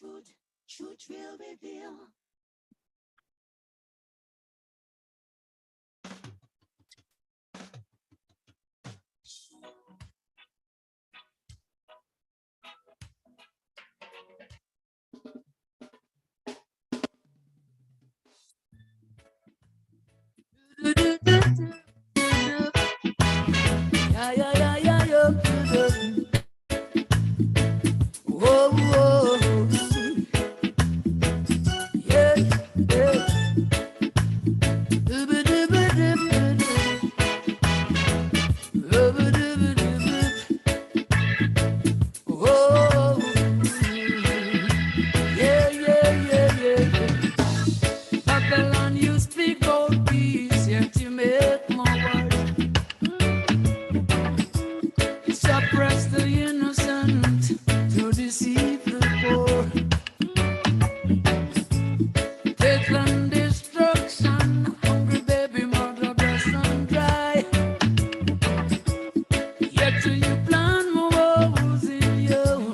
Truth will reveal. Yeah, yeah, yeah, yeah, yeah. Whoa, whoa. Yeah, yeah. Whoa. Yeah, yeah, yeah, yeah. Babylon, you speak of peace, yet you make more words. You suppress the innocent to deceive the poor. Take land destruction, hungry baby mother breast and dry. Yet till you plan more woes in you,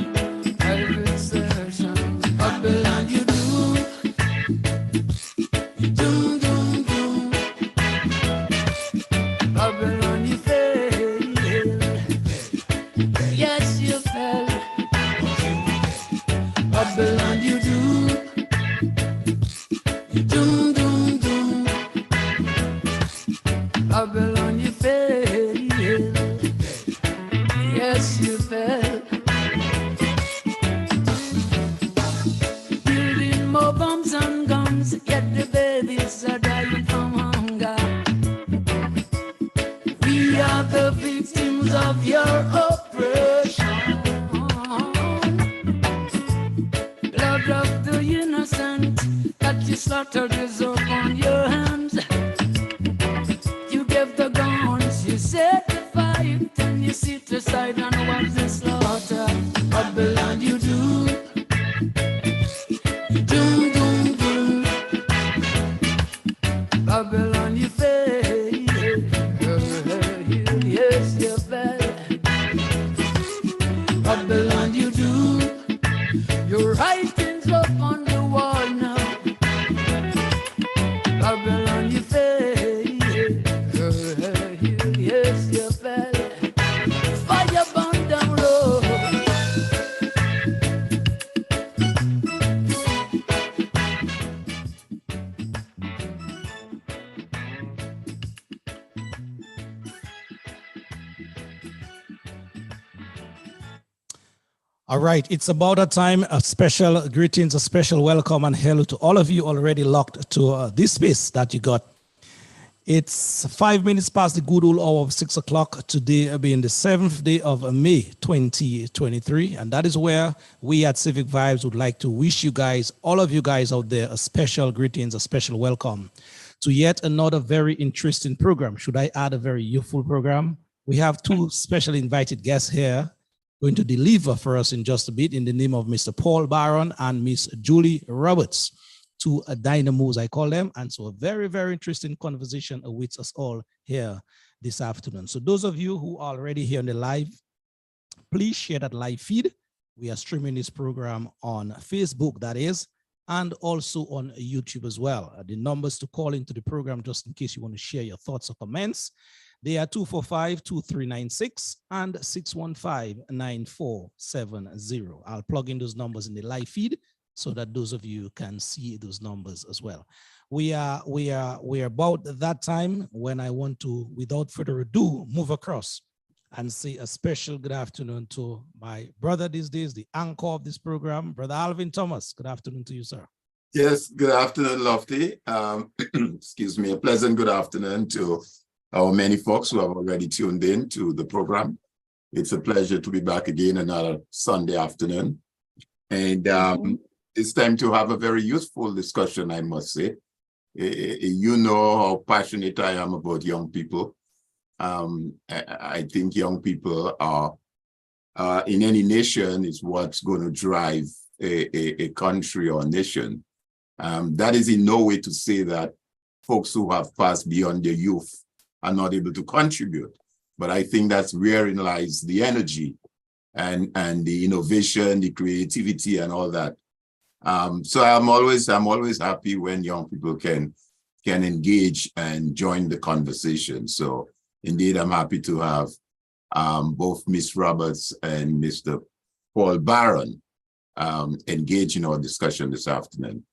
private sessions. Babylon, you do, doom, doom, doom. Babylon, you fail. Yes, you fell. Babylon, you do. Doom, doom, doom. Babylon, you fail. Yes, you fell. Building more bombs and guns, yet the babies are dying from hunger. We are the victims of your oppression. Blood of the innocent that you slaughtered is upon your hands. You gave the guns, you set the fight, and you sit aside and watch the slaughter. Babylon, you do. Doom, doom, doom. Babylon, you fail. Yes, you fail. Babylon, you do. Your writings up on the wall now. Babylon, you fail. Yes, you fail. Fire burn down low. All right, it's about a time. A special greetings, a special welcome and hello to all of you already locked to this space that you got. It's 5 minutes past the good old hour of 6 o'clock today, being the 7th day of May 2023. And that is where we at Civic Vibes would like to wish you guys, all of you guys out there, a special greetings, a special welcome to yet another very interesting program. Should I add a very youthful program? We have two special invited guests here going to deliver for us in just a bit in the name of Mr. Paul Barron and Miss Julie Roberts. Two dynamos, I call them. And so a very, very interesting conversation awaits us all here this afternoon. So those of you who are already here on the live, please share that live feed. We are streaming this program on Facebook, that is, and also on YouTube as well. The numbers to call into the program, just in case you want to share your thoughts or comments, they are 245-2396 and 615-9470. I'll plug in those numbers in the live feed so that those of you can see those numbers as well. We are about that time when I want to, without further ado, move across and say a special good afternoon to my brother these days, the anchor of this program, Brother Alvin Thomas. Good afternoon to you, sir. Yes, good afternoon, Lofty. Excuse me, a pleasant good afternoon to our many folks who have already tuned in to the program. It's a pleasure to be back again another Sunday afternoon. And it's time to have a very useful discussion, I must say. You know how passionate I am about young people. I think young people are, in any nation, is what's going to drive a country or a nation. That is in no way to say that folks who have passed beyond their youth are not able to contribute. But I think that's wherein lies the energy and the innovation, the creativity and all that So I'm always happy when young people can engage and join the conversation. So indeed, I'm happy to have both Ms. Roberts and Mr. Paul Barron engage in our discussion this afternoon.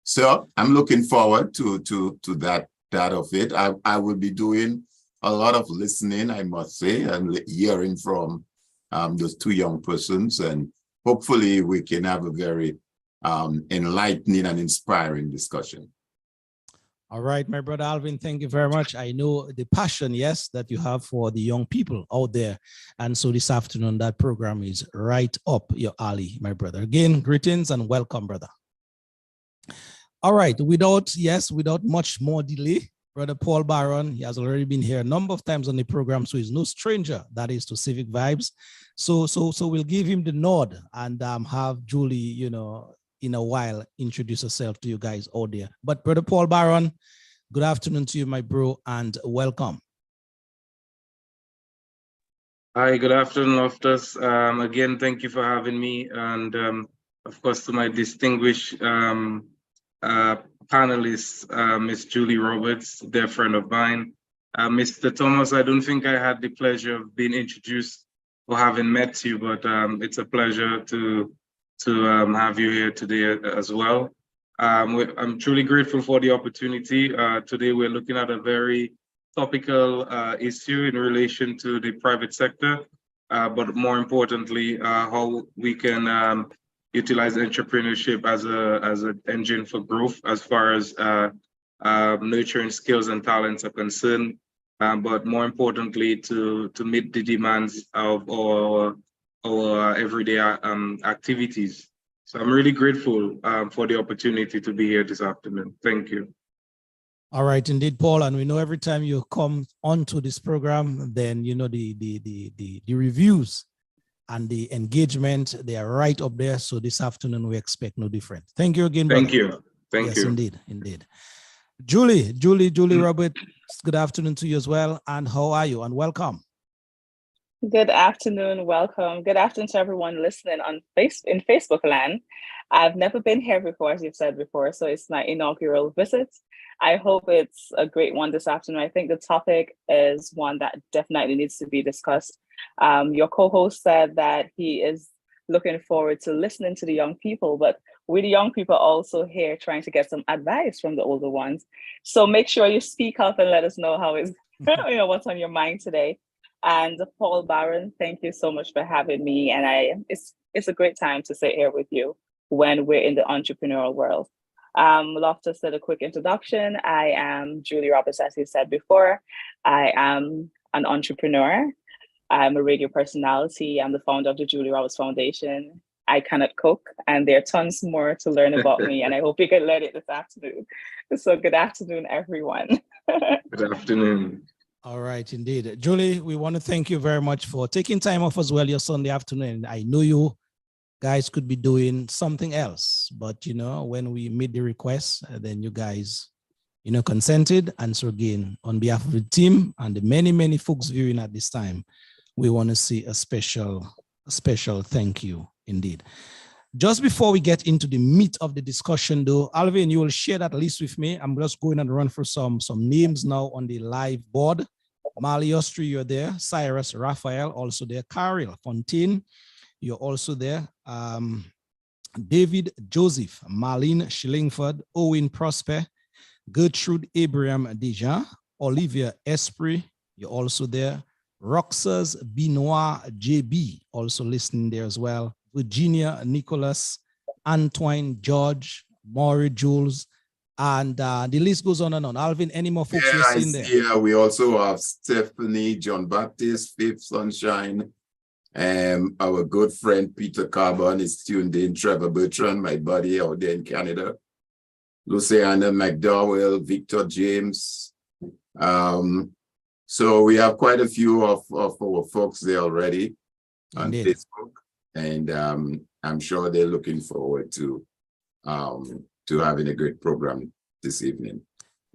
So I'm looking forward to that of it. I will be doing a lot of listening, I must say, and hearing from those two young persons, and hopefully we can have a very enlightening and inspiring discussion. All right, my brother Alvin, thank you very much. I know the passion, yes, that you have for the young people out there. And so this afternoon, that program is right up your alley, my brother. Again, greetings and welcome, brother. All right, without much more delay, Brother Paul Barron, he has already been here a number of times on the program, so he's no stranger, that is, to Civic Vibes. So we'll give him the nod and have Julie, in a while, introduce herself to you guys out there. But Brother Paul Barron, good afternoon to you, my bro, and welcome. Hi, good afternoon, Loftus. Again, thank you for having me. And of course, to my distinguished panelists, Miss Julie Roberts, dear friend of mine. Mr. Thomas, I don't think I had the pleasure of being introduced or having met you, but it's a pleasure to have you here today as well. I'm truly grateful for the opportunity. Today, we're looking at a very topical issue in relation to the private sector, but more importantly, how we can utilize entrepreneurship as an engine for growth as far as nurturing skills and talents are concerned, but more importantly, to meet the demands of our everyday activities. So I'm really grateful for the opportunity to be here this afternoon. Thank you. All right, indeed, Paul. And we know every time you come onto this program, then the reviews and the engagement, they are right up there. So this afternoon we expect no different. Thank you again, brother. Thank you. Thank you. Yes, indeed. Julie Roberts, good afternoon to you as well. And how are you? And welcome. Good afternoon, welcome. Good afternoon to everyone listening in Facebook land. I've never been here before, as you've said before, so it's my inaugural visit. I hope it's a great one this afternoon. I think the topic is one that definitely needs to be discussed. Your co-host said that he is looking forward to listening to the young people, but we the young people also here trying to get some advice from the older ones. So make sure you speak up and let us know how it's, what's on your mind today. And Paul Barron, thank you so much for having me. And it's a great time to sit here with you when we're in the entrepreneurial world. Loftus said a quick introduction. I am Julie Roberts, as you said before. I am an entrepreneur. I'm a radio personality. I'm the founder of the Julie Roberts Foundation. I cannot cook, and there are tons more to learn about me, and I hope you can learn it this afternoon. So good afternoon, everyone. Good afternoon. All right, indeed. Julie, we want to thank you very much for taking time off as well your Sunday afternoon. I know you guys could be doing something else, but when we made the request, then you guys, consented. And so again, on behalf of the team and the many folks viewing at this time, we want to see a special thank you indeed. Just before we get into the meat of the discussion though, Alvin, you will share that list with me. I'm just going and run through some names now on the live board. Mali Ostri, you're there. Cyrus Raphael, also there. Carol Fontaine, you're also there. David Joseph, Marlene Schillingford, Owen Prosper, Gertrude Abraham Dejean, Olivia Esprit, you're also there. Roxas Benoit JB, also listening there as well. Virginia Nicholas, Antoine George, Maury Jules, and the list goes on and on. Alvin, any more folks you're seeing there? Yeah, we also have Stephanie, John Baptist, Fifth Sunshine, our good friend Peter Carbon is tuned in, Trevor Bertrand, my buddy out there in Canada, Luciana McDowell, Victor James. So we have quite a few of our folks there already on Facebook, and I'm sure they're looking forward to having a great program this evening.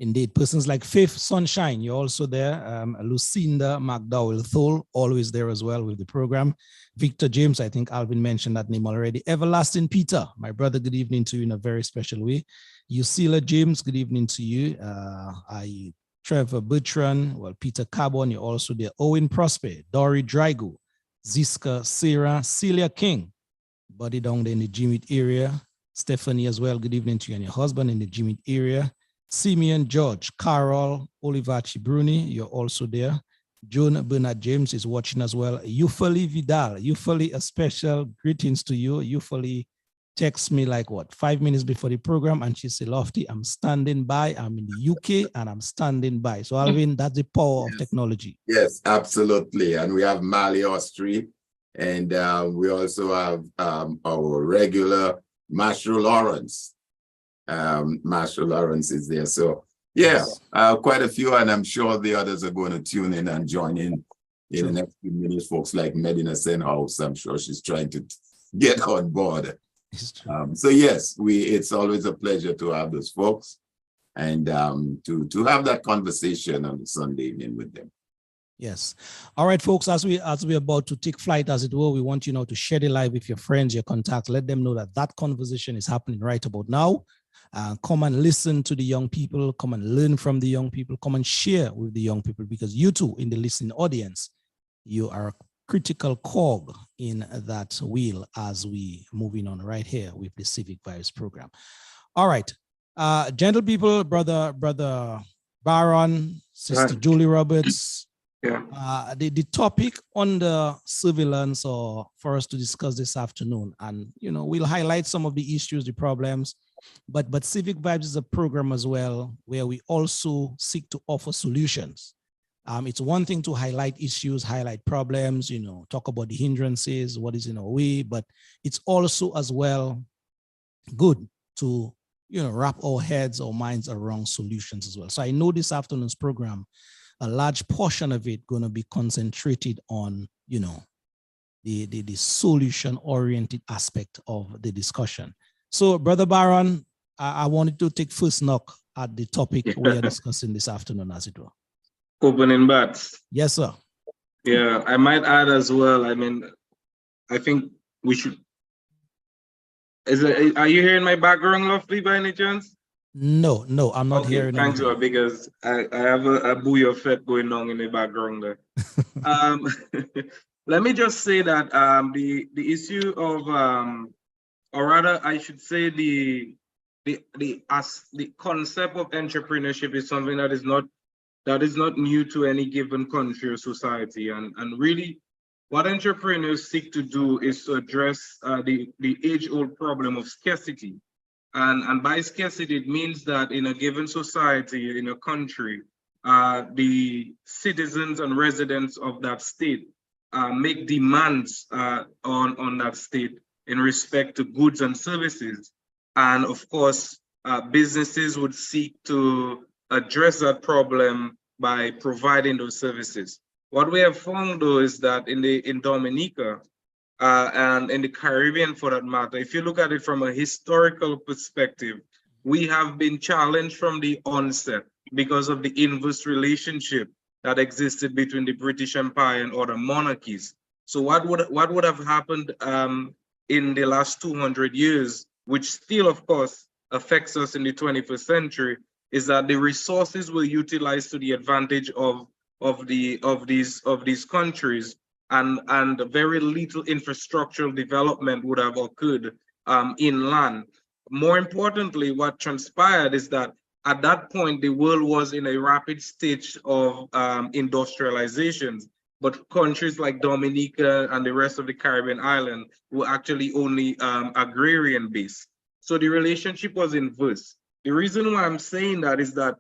Indeed, persons like Faith Sunshine, you're also there. Lucinda McDowell Thole, always there as well with the program. Victor James, I think Alvin mentioned that name already. Everlasting Peter, my brother, good evening to you in a very special way. Usila James, good evening to you. Trevor Bertrand, well, Peter Carbon, you're also there. Owen Prosper, Dory Drygo, Ziska Sarah, Celia King, buddy down there in the Jimmy area. Stephanie as well, good evening to you and your husband in the Jimmy area. Simeon George, Carol, Olivachi Bruni, you're also there. Joan Bernard James is watching as well. Eupholie Vidal, Eupholie, a special greetings to you. Eupholie texts me like what, 5 minutes before the program, and she said, Lofty, I'm standing by. I'm in the UK and I'm standing by. So Alvin, that's the power of technology. Yes, absolutely. And we have Mali Austri, and we also have our regular Marshall Lawrence. Marshall Lawrence is there. So yeah, quite a few, and I'm sure the others are going to tune in and join in the next few minutes. Folks like Medina Senhouse, I'm sure she's trying to get on board. So yes, it's always a pleasure to have those folks and to have that conversation on the Sunday evening with them. Yes. All right, folks, as we're about to take flight, as it were, we want you now to share the live with your friends, your contacts. Let them know that conversation is happening right about now. Come and listen to the young people. Come and learn from the young people. Come and share with the young people, because you too, in the listening audience, you are a critical cog in that wheel as we moving on right here with the Civic Vibes program. All right, gentle people, brother Baron, Sister Julie Roberts. Yeah. The topic under surveillance, or for us to discuss this afternoon, and we'll highlight some of the issues, the problems, but Civic Vibes is a program as well where we also seek to offer solutions. It's one thing to highlight issues, highlight problems, talk about the hindrances, what is in our way, but it's also as well good to wrap our heads or minds around solutions as well. So I know this afternoon's program, a large portion of it going to be concentrated on, the solution-oriented aspect of the discussion. So, Brother Baron, I wanted to take first knock at the topic we are discussing this afternoon, as it were. Opening bats. Yes, sir. Yeah, I might add as well. I mean, I think we should. Are you hearing my background, Lovely, by any chance? No, I'm not hearing thank anything. you, because I have a booyah effect going on in the background there. Let me just say that the issue of or rather I should say the concept of entrepreneurship is something that is not new to any given country or society, and really what entrepreneurs seek to do is to address the age-old problem of scarcity. And by scarcity, it means that in a given society, in a country, the citizens and residents of that state make demands on that state in respect to goods and services. And of course, businesses would seek to address that problem by providing those services. What we have found, though, is that in Dominica, and in the Caribbean for that matter, if you look at it from a historical perspective, we have been challenged from the onset because of the inverse relationship that existed between the British Empire and other monarchies. So what would have happened in the last 200 years, which still, of course, affects us in the 21st century, is that the resources were utilized to the advantage of these countries, and very little infrastructural development would have occurred inland. More importantly, what transpired is that at that point, the world was in a rapid stage of industrialization, but countries like Dominica and the rest of the Caribbean island were actually only agrarian based. So the relationship was inverse. The reason why I'm saying that is that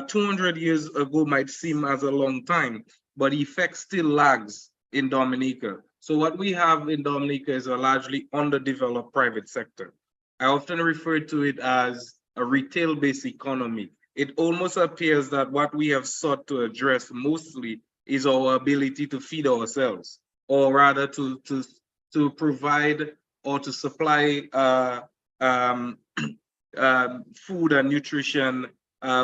200 years ago might seem as a long time, but the effect still lags in Dominica. So what we have in Dominica is a largely underdeveloped private sector. I often refer to it as a retail-based economy. It almost appears that what we have sought to address mostly is our ability to feed ourselves, or rather to provide or to supply food and nutrition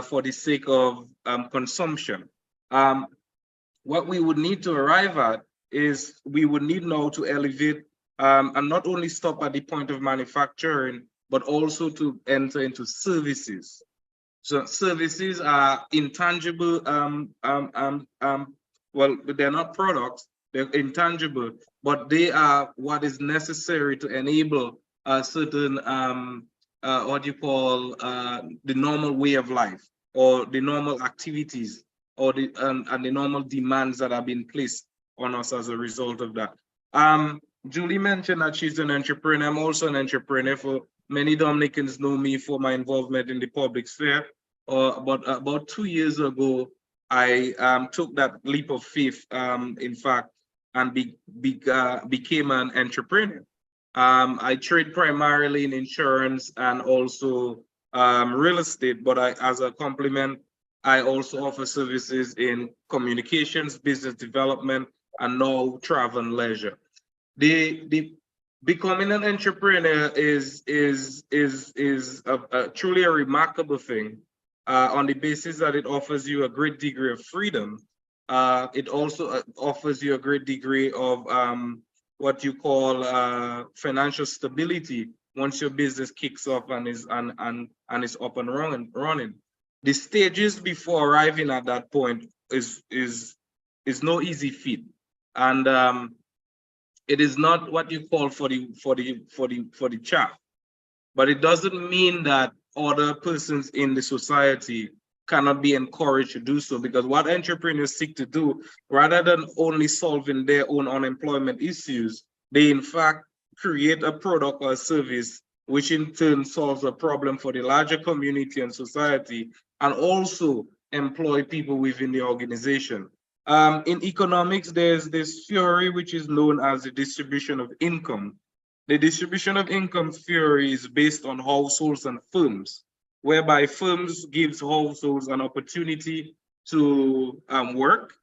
for the sake of consumption. What we would need to arrive at is we would need now to elevate and not only stop at the point of manufacturing, but also to enter into services. So services are intangible, well, they're not products, they're intangible, but they are what is necessary to enable a certain, what you call the normal way of life, or the normal activities, or the and the normal demands that have been placed on us as a result of that. Julie mentioned that she's an entrepreneur. I'm also an entrepreneur. For many Dominicans know me for my involvement in the public sphere. But about 2 years ago, I took that leap of faith, in fact, and became an entrepreneur. I trade primarily in insurance and also real estate, but as a complement, I also offer services in communications, business development, and now travel and leisure. The becoming an entrepreneur is truly a remarkable thing, on the basis that it offers you a great degree of freedom. It also offers you a great degree of what you call financial stability once your business kicks off and is up and running. The stages before arriving at that point is no easy feat, and it is not what you call for the chaff. But it doesn't mean that other persons in the society cannot be encouraged to do so, because what entrepreneurs seek to do, rather than only solving their own unemployment issues, they in fact create a product or a service which in turn solves a problem for the larger community and society, and also employ people within the organization. In economics, there's this theory which is known as the distribution of income. The distribution of income theory is based on households and firms, whereby firms gives households an opportunity to work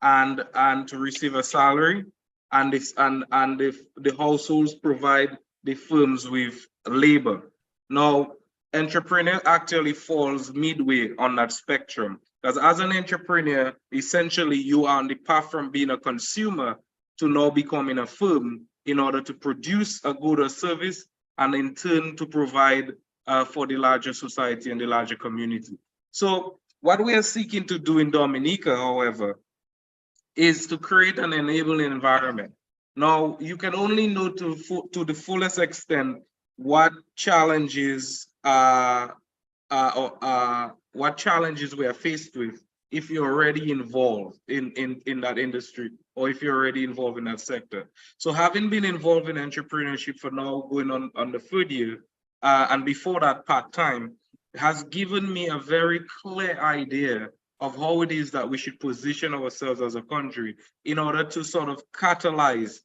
and to receive a salary, and the households provide the firms with labor. Now, entrepreneur actually falls midway on that spectrum, because as an entrepreneur, essentially you are on the path from being a consumer to now becoming a firm in order to produce a good or service, and in turn to provide for the larger society and the larger community. So what we are seeking to do in Dominica, however, is to create an enabling environment. Now, you can only know to the fullest extent what challenges we are faced with if you're already involved in that industry, or if you're already involved in that sector. So having been involved in entrepreneurship for now going on the third year, and before that part-time, has given me a very clear idea of how it is that we should position ourselves as a country in order to sort of catalyze,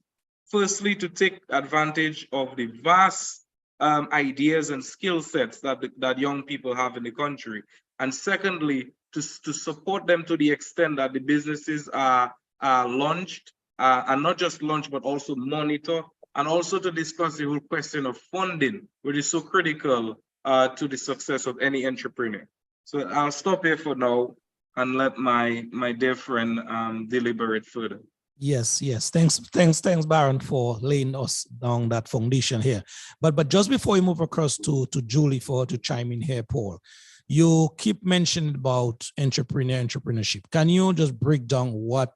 firstly, to take advantage of the vast ideas and skill sets that young people have in the country. And secondly, to support them to the extent that the businesses are launched, and not just launched, but also monitor, and also to discuss the whole question of funding, which is so critical to the success of any entrepreneur. So I'll stop here for now and let my dear friend deliberate further. Yes. Thanks, Baron, for laying us down that foundation here. But just before we move across to Julie to chime in here, Paul, you keep mentioning about entrepreneurship. Can you just break down what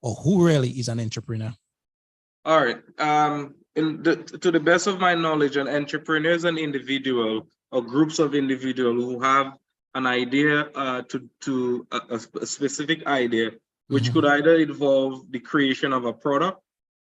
or who really is an entrepreneur? All right. To the best of my knowledge, an entrepreneur is an individual or groups of individuals who have an idea to a specific idea, which could either involve the creation of a product,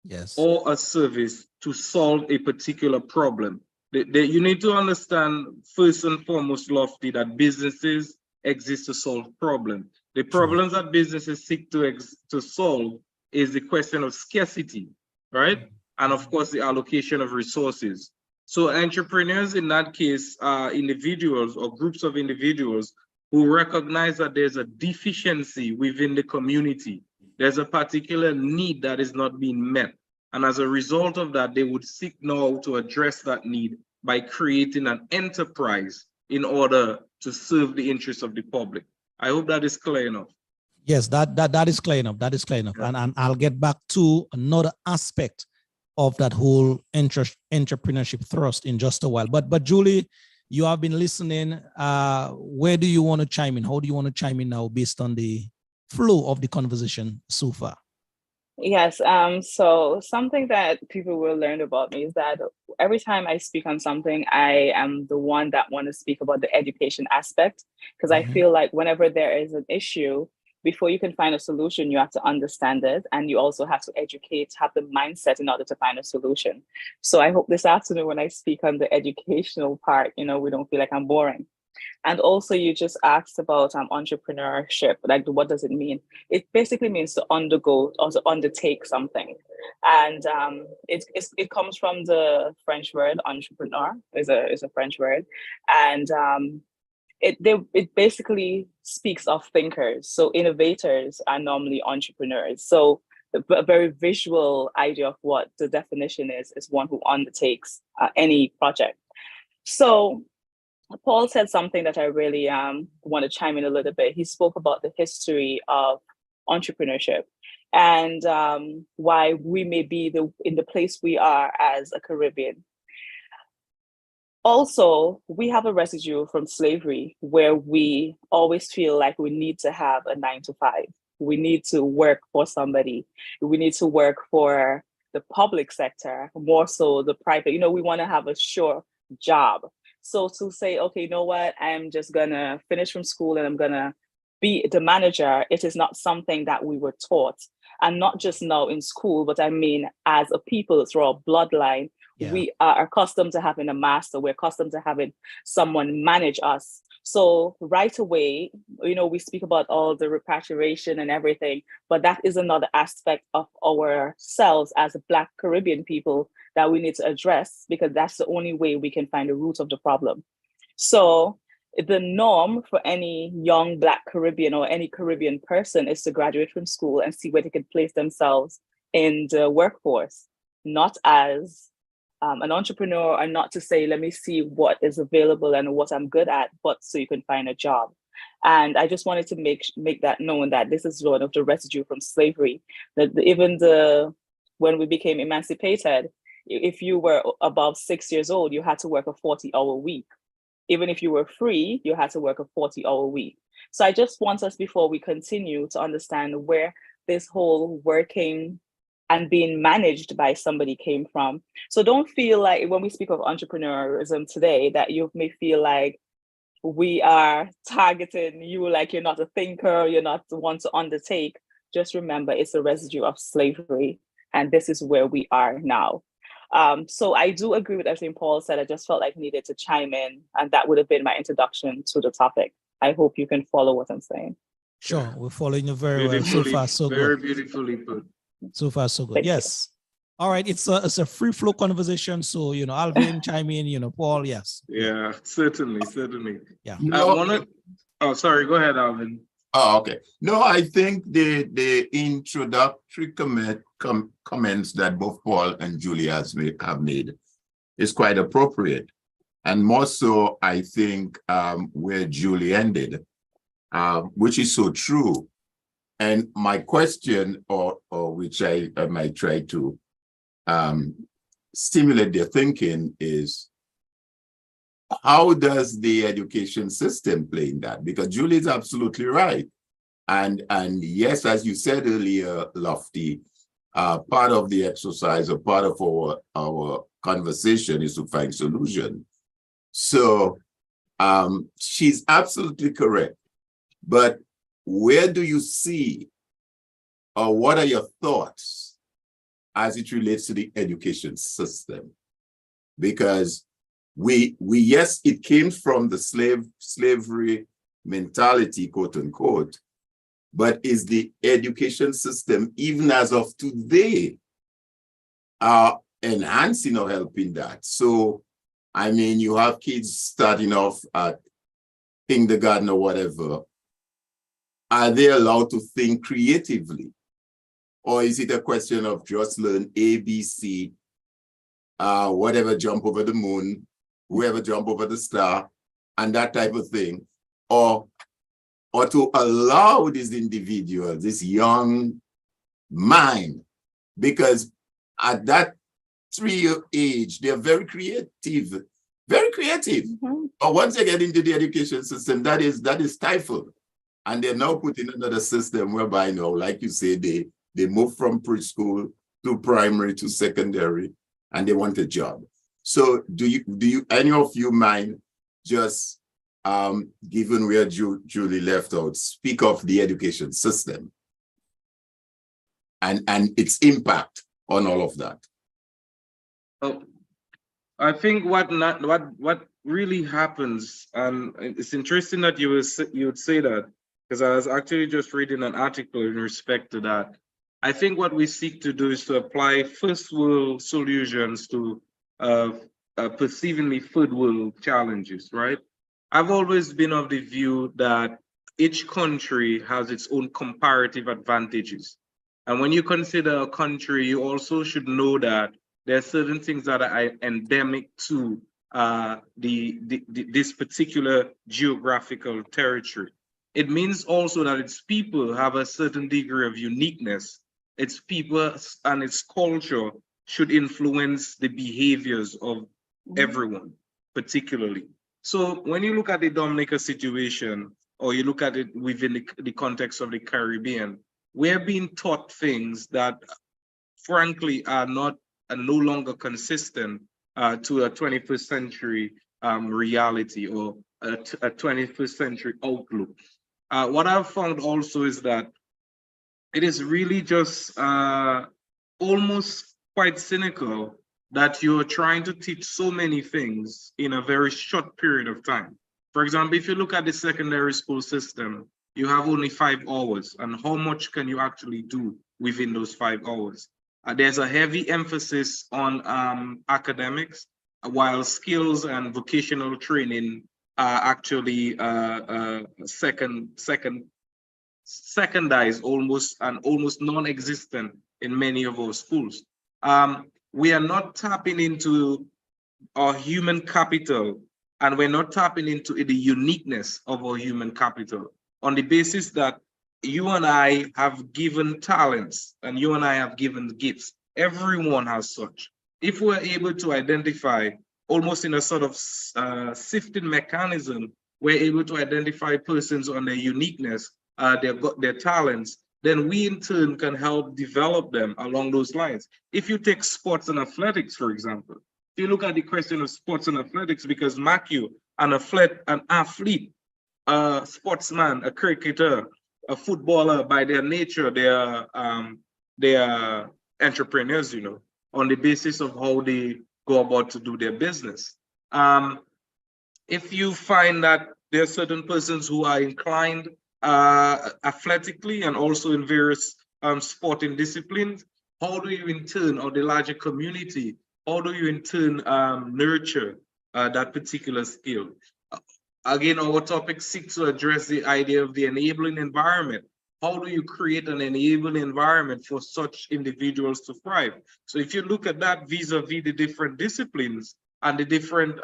yes, or a service to solve a particular problem. You need to understand first and foremost, Lofty, that businesses exist to solve problems. The problems that businesses seek to solve is the question of scarcity, right? And of course, the allocation of resources. So entrepreneurs in that case are individuals or groups of individuals who recognize that there's a deficiency within the community. There's a particular need that is not being met. And as a result of that, they would seek now to address that need by creating an enterprise in order to serve the interests of the public. I hope that is clear enough. Yes, that is clear enough. That is clear enough. Yeah. And I'll get back to another aspect of that whole entrepreneurship thrust in just a while. But Julie, you have been listening. Where do you want to chime in? How do you want to chime in now based on the flow of the conversation so far? Yes, so something that people will learn about me is that every time I speak on something, I am the one that want to speak about the education aspect, because I feel like whenever there is an issue, before you can find a solution, you have to understand it, and you also have to educate, have the mindset in order to find a solution. So I hope this afternoon when I speak on the educational part, we don't feel like I'm boring. And also, you just asked about entrepreneurship. Like, what does it mean? It basically means to undergo or to undertake something. And it comes from the French word entrepreneur, is a French word. And it basically speaks of thinkers. So innovators are normally entrepreneurs. So a very visual idea of what the definition is one who undertakes any project. So Paul said something that I really want to chime in a little bit. He spoke about the history of entrepreneurship and why we may be in the place we are as a Caribbean. Also, we have a residue from slavery where we always feel like we need to have a 9-to-5. We need to work for somebody. We need to work for the public sector, more so the private. We want to have a sure job. So to say, okay, you know what, I'm just gonna finish from school and I'm gonna be the manager, it is not something that we were taught. And not just now in school, but I mean, as a people through our bloodline, we are accustomed to having a master. We're accustomed to having someone manage us. So right away, we speak about all the repatriation and everything, but that is another aspect of ourselves as a Black Caribbean people that we need to address, because that's the only way we can find the root of the problem. So the norm for any young Black Caribbean or any Caribbean person is to graduate from school and see where they can place themselves in the workforce, not as an entrepreneur, and not to say, let me see what is available and what I'm good at, but so you can find a job. And I just wanted to make that known that this is one of the residue from slavery, that even when we became emancipated, if you were above 6 years old, you had to work a 40-hour week. Even if you were free, you had to work a 40-hour week. So I just want us, before we continue, to understand where this whole working and being managed by somebody came from. So don't feel like when we speak of entrepreneurism today, that you may feel like we are targeting you, like you're not a thinker, you're not the one to undertake. Just remember, it's a residue of slavery, and this is where we are now. So I do agree with everything Paul said. I just felt like I needed to chime in, and that would have been my introduction to the topic. I hope you can follow what I'm saying. Sure, we're following you very well. So far, so very good. Very beautifully put. So far, so good. Thank yes. You. All right, it's a free flow conversation. So Alvin chime in. Paul, yes. Yeah, certainly. Yeah. Oh, sorry. Go ahead, Alvin. Oh, okay. No, I think the introductory comments that both Paul and Julie have made is quite appropriate. And more so, I think, where Julie ended, which is so true. And my question, or which I might try to stimulate their thinking, is how does the education system play in that? Because Julie is absolutely right. And yes, as you said earlier, Lofty, part of the exercise or part of our conversation is to find solution. So she's absolutely correct. But where do you see, or what are your thoughts as it relates to the education system? Because yes, it came from the slavery mentality, quote unquote, but is the education system, even as of today, enhancing or helping that? So, I mean, you have kids starting off at kindergarten or whatever. Are they allowed to think creatively? Or is it a question of just learn A, B, C, whatever, jump over the moon, whoever jump over the star, and that type of thing? or to allow this individual, this young mind, because at that 3-year age, they're very creative, very creative. But once they get into the education system, that is stifled. And they're now put in another system whereby now, like you say, they move from preschool to primary to secondary, and they want a job. So do you any of you mind just given where Julie left out, speak of the education system and its impact on all of that? Oh, I think what really happens, and it's interesting that you would say that, because I was actually just reading an article in respect to that. I think what we seek to do is to apply first world solutions to perceivingly third world challenges, right? I've always been of the view that each country has its own comparative advantages. And when you consider a country, you also should know that there are certain things that are endemic to this particular geographical territory. It means also that its people have a certain degree of uniqueness. Its people and its culture should influence the behaviors of everyone, particularly. So when you look at the Dominica situation, or you look at it within the context of the Caribbean, we're being taught things that frankly are no longer consistent to a 21st century reality or a 21st century outlook. What I've found also is that it is really just almost quite cynical that you're trying to teach so many things in a very short period of time. For example, if you look at the secondary school system, you have only 5 hours, and how much can you actually do within those 5 hours? There's a heavy emphasis on academics, while skills and vocational training are actually secondized almost non-existent in many of our schools. We are not tapping into our human capital, and we're not tapping into the uniqueness of our human capital on the basis that you and I have given talents and you and I have given gifts. Everyone has such. If we're able to identify almost in a sort of sifting mechanism, we're able to identify persons on their uniqueness, their talents, then we in turn can help develop them along those lines. If you take sports and athletics, for example, if you look at the question of sports and athletics, because Matthew, an athlete, a sportsman, a cricketer, a footballer, by their nature, they are entrepreneurs, you know, on the basis of how they go about to do their business. If you find that there are certain persons who are inclined athletically and also in various sporting disciplines, how do you in turn, or the larger community, how do you in turn nurture that particular skill? Again, our topic seeks to address the idea of the enabling environment. How do you create an enabling environment for such individuals to thrive? So if you look at that vis-a-vis the different disciplines and the different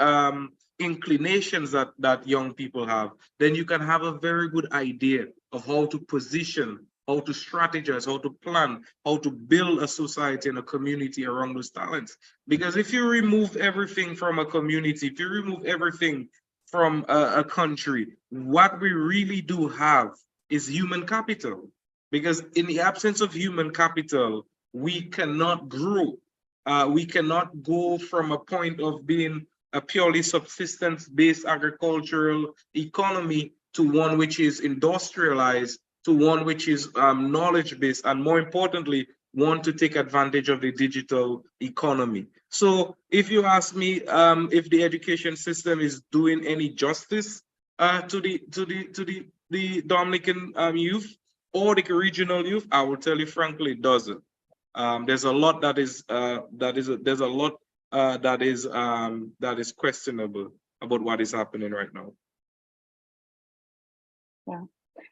inclinations that young people have, then you can have a very good idea of how to position, how to strategize, how to plan, how to build a society and a community around those talents. Because if you remove everything from a community, if you remove everything from a country, what we really do have is human capital. Because in the absence of human capital, we cannot grow. We cannot go from a point of being a purely subsistence-based agricultural economy to one which is industrialized, to one which is knowledge-based, and more importantly, one to take advantage of the digital economy. So if you ask me if the education system is doing any justice to the Dominican youth or the regional youth, I will tell you frankly, it doesn't. There's a lot that is questionable about what is happening right now. Yeah,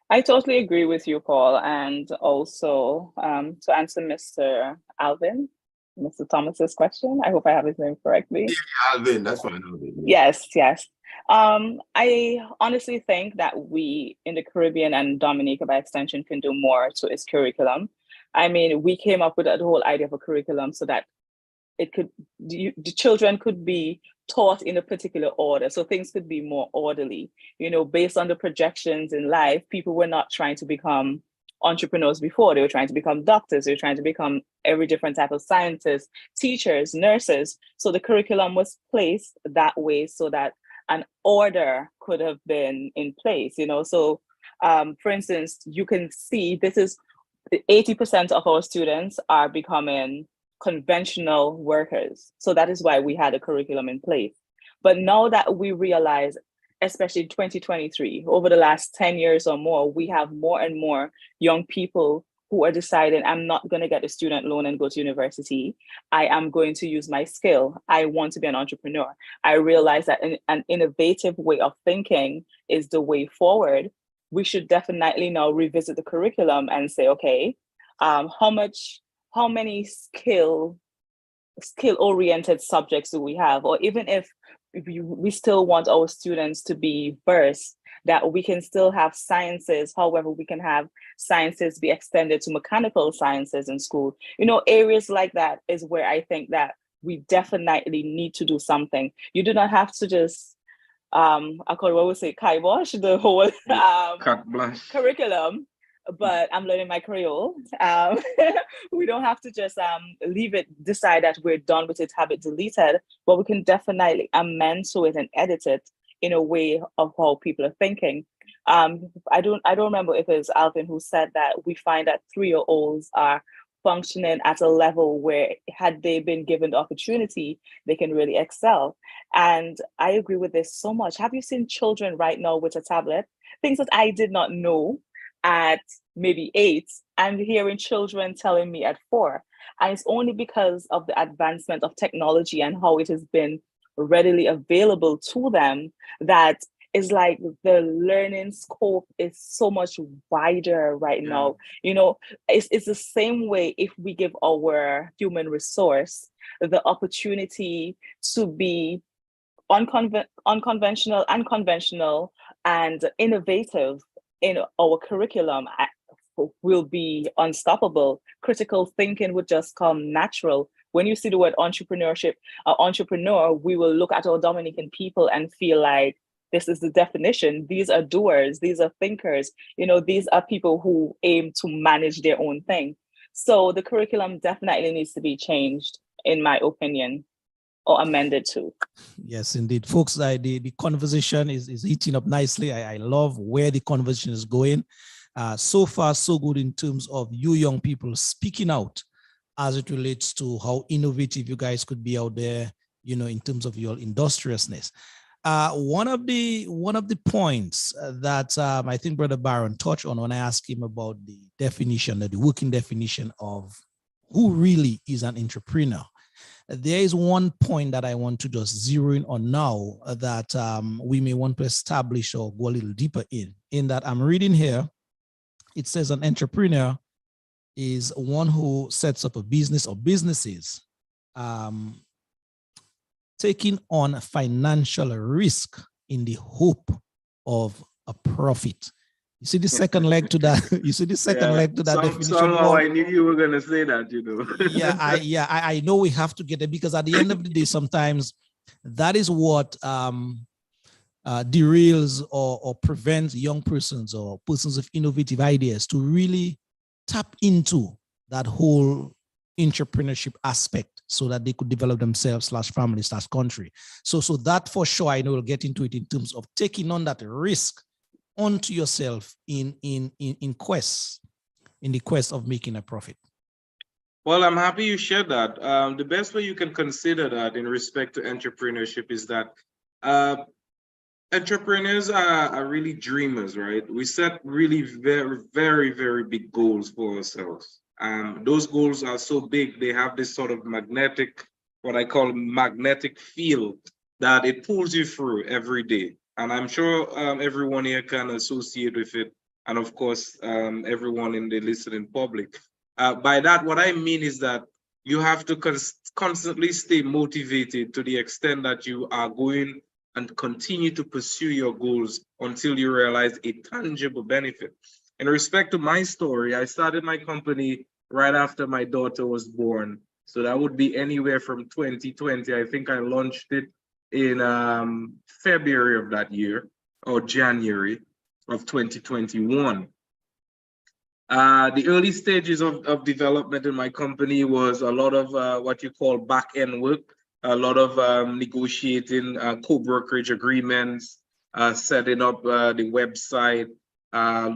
I totally agree with you, Paul. And also to answer Mr. Thomas's question, I hope I have his name correctly. Yeah, Alvin, that's fine. Yes. I honestly think that we in the Caribbean and Dominica by extension can do more to its curriculum. I mean, we came up with that whole idea of a curriculum so that it could the children could be taught in a particular order, so things could be more orderly, based on the projections in life. People were not trying to become entrepreneurs before. They were trying to become doctors, they were trying to become every different type of scientists, teachers, nurses. So the curriculum was placed that way so that an order could have been in place. So for instance, you can see this is 80% of our students are becoming conventional workers. So that is why we had a curriculum in place. But now that we realize, especially in 2023, over the last 10 years or more, we have more and more young people who are deciding, I'm not going to get a student loan and go to university. I am going to use my skill. I want to be an entrepreneur. I realize that an innovative way of thinking is the way forward. We should definitely now revisit the curriculum and say, okay, how many skill-oriented subjects do we have? Or even if we still want our students to be versed, that we can still have sciences. However, we can have sciences be extended to mechanical sciences in school. Areas like that is where I think that we definitely need to do something. You do not have to just I could always say kibosh the whole curriculum, but I'm learning my Creole. We don't have to just leave it, decide that we're done with it, have it deleted, but we can definitely amend to it and edit it in a way of how people are thinking. I don't remember if it's Alvin who said that we find that 3-year-olds are functioning at a level where, had they been given the opportunity, they can really excel. And I agree with this so much. Have you seen children right now with a tablet? Things that I did not know at maybe 8, I'm hearing children telling me at 4. And it's only because of the advancement of technology and how it has been readily available to them that is like the learning scope is so much wider right now. It's the same way if we give our human resource the opportunity to be unconventional and conventional and innovative in our curriculum, will be unstoppable. Critical thinking would just come natural. When you see the word entrepreneurship, entrepreneur, we will look at our Dominican people and feel like this is the definition. These are doers, these are thinkers, these are people who aim to manage their own thing. So the curriculum definitely needs to be changed, in my opinion, or amended too. Yes, indeed. Folks, the conversation is heating up nicely. I love where the conversation is going. So far, so good in terms of you young people speaking out as it relates to how innovative you guys could be out there, in terms of your industriousness. One of the points that I think Brother Byron touched on when I asked him about the definition, the working definition of who really is an entrepreneur. There is one point that I want to just zero in on now that we may want to establish or go a little deeper in that I'm reading here. It says an entrepreneur is one who sets up a business or businesses, taking on financial risk in the hope of a profit. You see the second leg to that. You see the second leg to that definition. Somehow I knew you were going to say that, I know we have to get it, because at the end of the day, sometimes that is what derails or prevents young persons or persons with innovative ideas to really tap into that whole entrepreneurship aspect so that they could develop themselves /family /country. So that for sure, I know we'll get into it in terms of taking on that risk onto yourself in the quest of making a profit. Well, I'm happy you shared that. The best way you can consider that in respect to entrepreneurship is that entrepreneurs are really dreamers, right? We set really very, very, very big goals for ourselves. Those goals are so big, they have this sort of magnetic, what I call magnetic field, that it pulls you through every day. And I'm sure everyone here can associate with it. And of course, everyone in the listening public. By that, what I mean is that you have to constantly stay motivated to the extent that you are going and continue to pursue your goals until you realize a tangible benefit. In respect to my story, I started my company right after my daughter was born. So that would be anywhere from 2020. I think I launched it in February of that year, or January of 2021. The early stages of development in my company was a lot of what you call back-end work, a lot of negotiating co-brokerage agreements, setting up the website,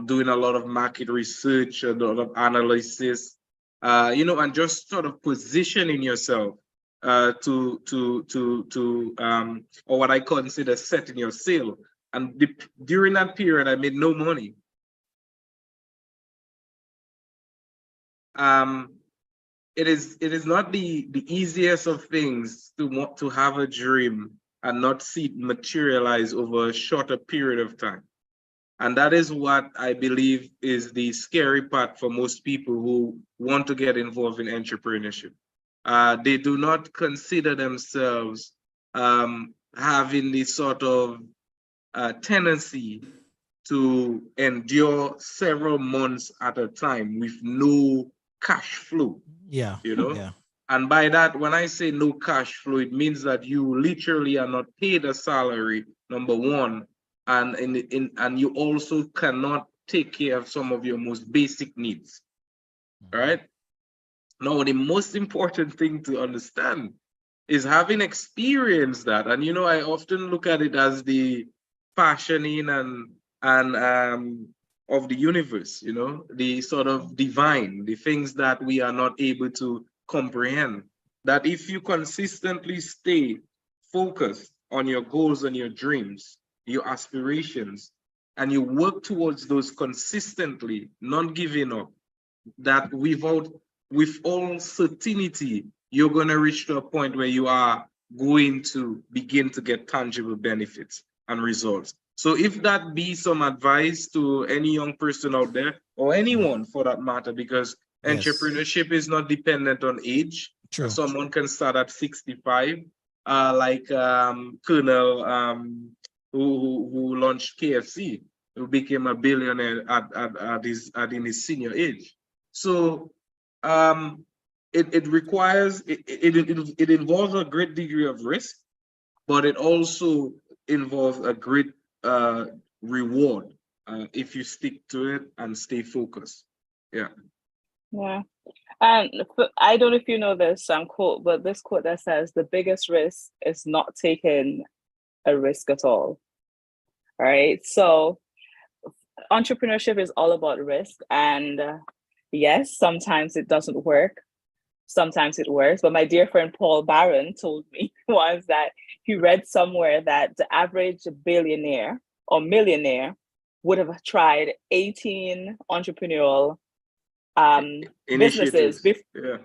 doing a lot of market research, a lot of analysis, and just sort of positioning yourself or what I consider setting your sail. And during that period, I made no money. It is not the easiest of things to have a dream and not see it materialize over a shorter period of time. And that is what I believe is the scary part for most people who want to get involved in entrepreneurship. They do not consider themselves having this sort of tendency to endure several months at a time with no cash flow. Yeah. Yeah. And by that, when I say no cash flow, it means that you literally are not paid a salary, number one, and you also cannot take care of some of your most basic needs. All right. Now, the most important thing to understand is having experienced that. And I often look at it as the fashioning and of the universe, the sort of divine, the things that we are not able to comprehend. That if you consistently stay focused on your goals and your dreams, your aspirations, and you work towards those consistently, not giving up, that with all certainty, you're going to reach to a point where you are going to begin to get tangible benefits and results. So if that be some advice to any young person out there, or anyone for that matter, because entrepreneurship is not dependent on age. True. Someone can start at 65, like Colonel who launched KFC, who became a billionaire in his senior age. So it requires, it involves a great degree of risk, but it also involves a great reward if you stick to it and stay focused. Yeah. And I don't know if you know this quote, but this quote that says the biggest risk is not taking a risk at all. All right. So entrepreneurship is all about risk, and yes, sometimes it doesn't work. Sometimes it works. But my dear friend Paul Barron told me once that he read somewhere that the average billionaire or millionaire would have tried 18 entrepreneurial businesses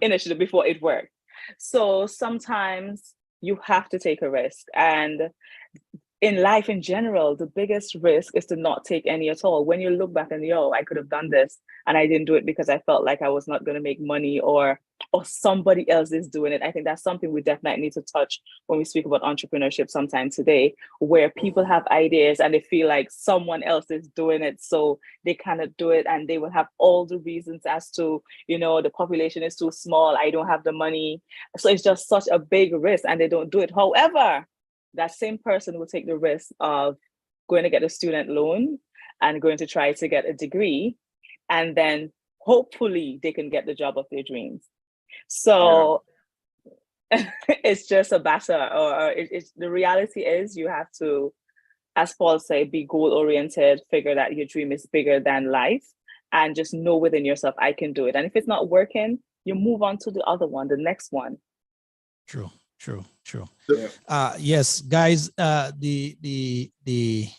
initially before it worked. So sometimes you have to take a risk. And in life in general, the biggest risk is to not take any at all. When you look back and I could have done this and I didn't do it because I felt like I was not going to make money, or somebody else is doing it. I think that's something we definitely need to touch when we speak about entrepreneurship sometime today, where people have ideas and they feel like someone else is doing it, so they cannot do it, and they will have all the reasons as to, the population is too small, I don't have the money. So it's just such a big risk and they don't do it. However, that same person will take the risk of going to get a student loan and going to try to get a degree, and then hopefully they can get the job of their dreams. So it's just a matter, or the reality is you have to, as Paul said, be goal-oriented, figure that your dream is bigger than life, and just know within yourself, I can do it. And if it's not working, you move on to the other one, the next one. True. Yeah. Yes, guys, the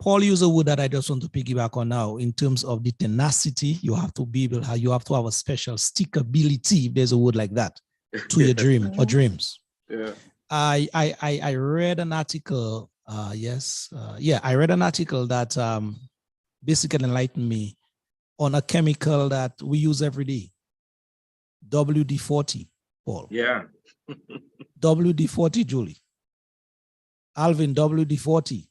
Paul used a word that I just want to piggyback on now in terms of the tenacity. You have to be able, you have to have a special stickability, if there's a word like that, to your dream or dreams. Yeah. I read an article. I read an article that basically enlightened me on a chemical that we use every day, WD-40, Paul. Yeah. WD-40, Julie. Alvin, WD-40.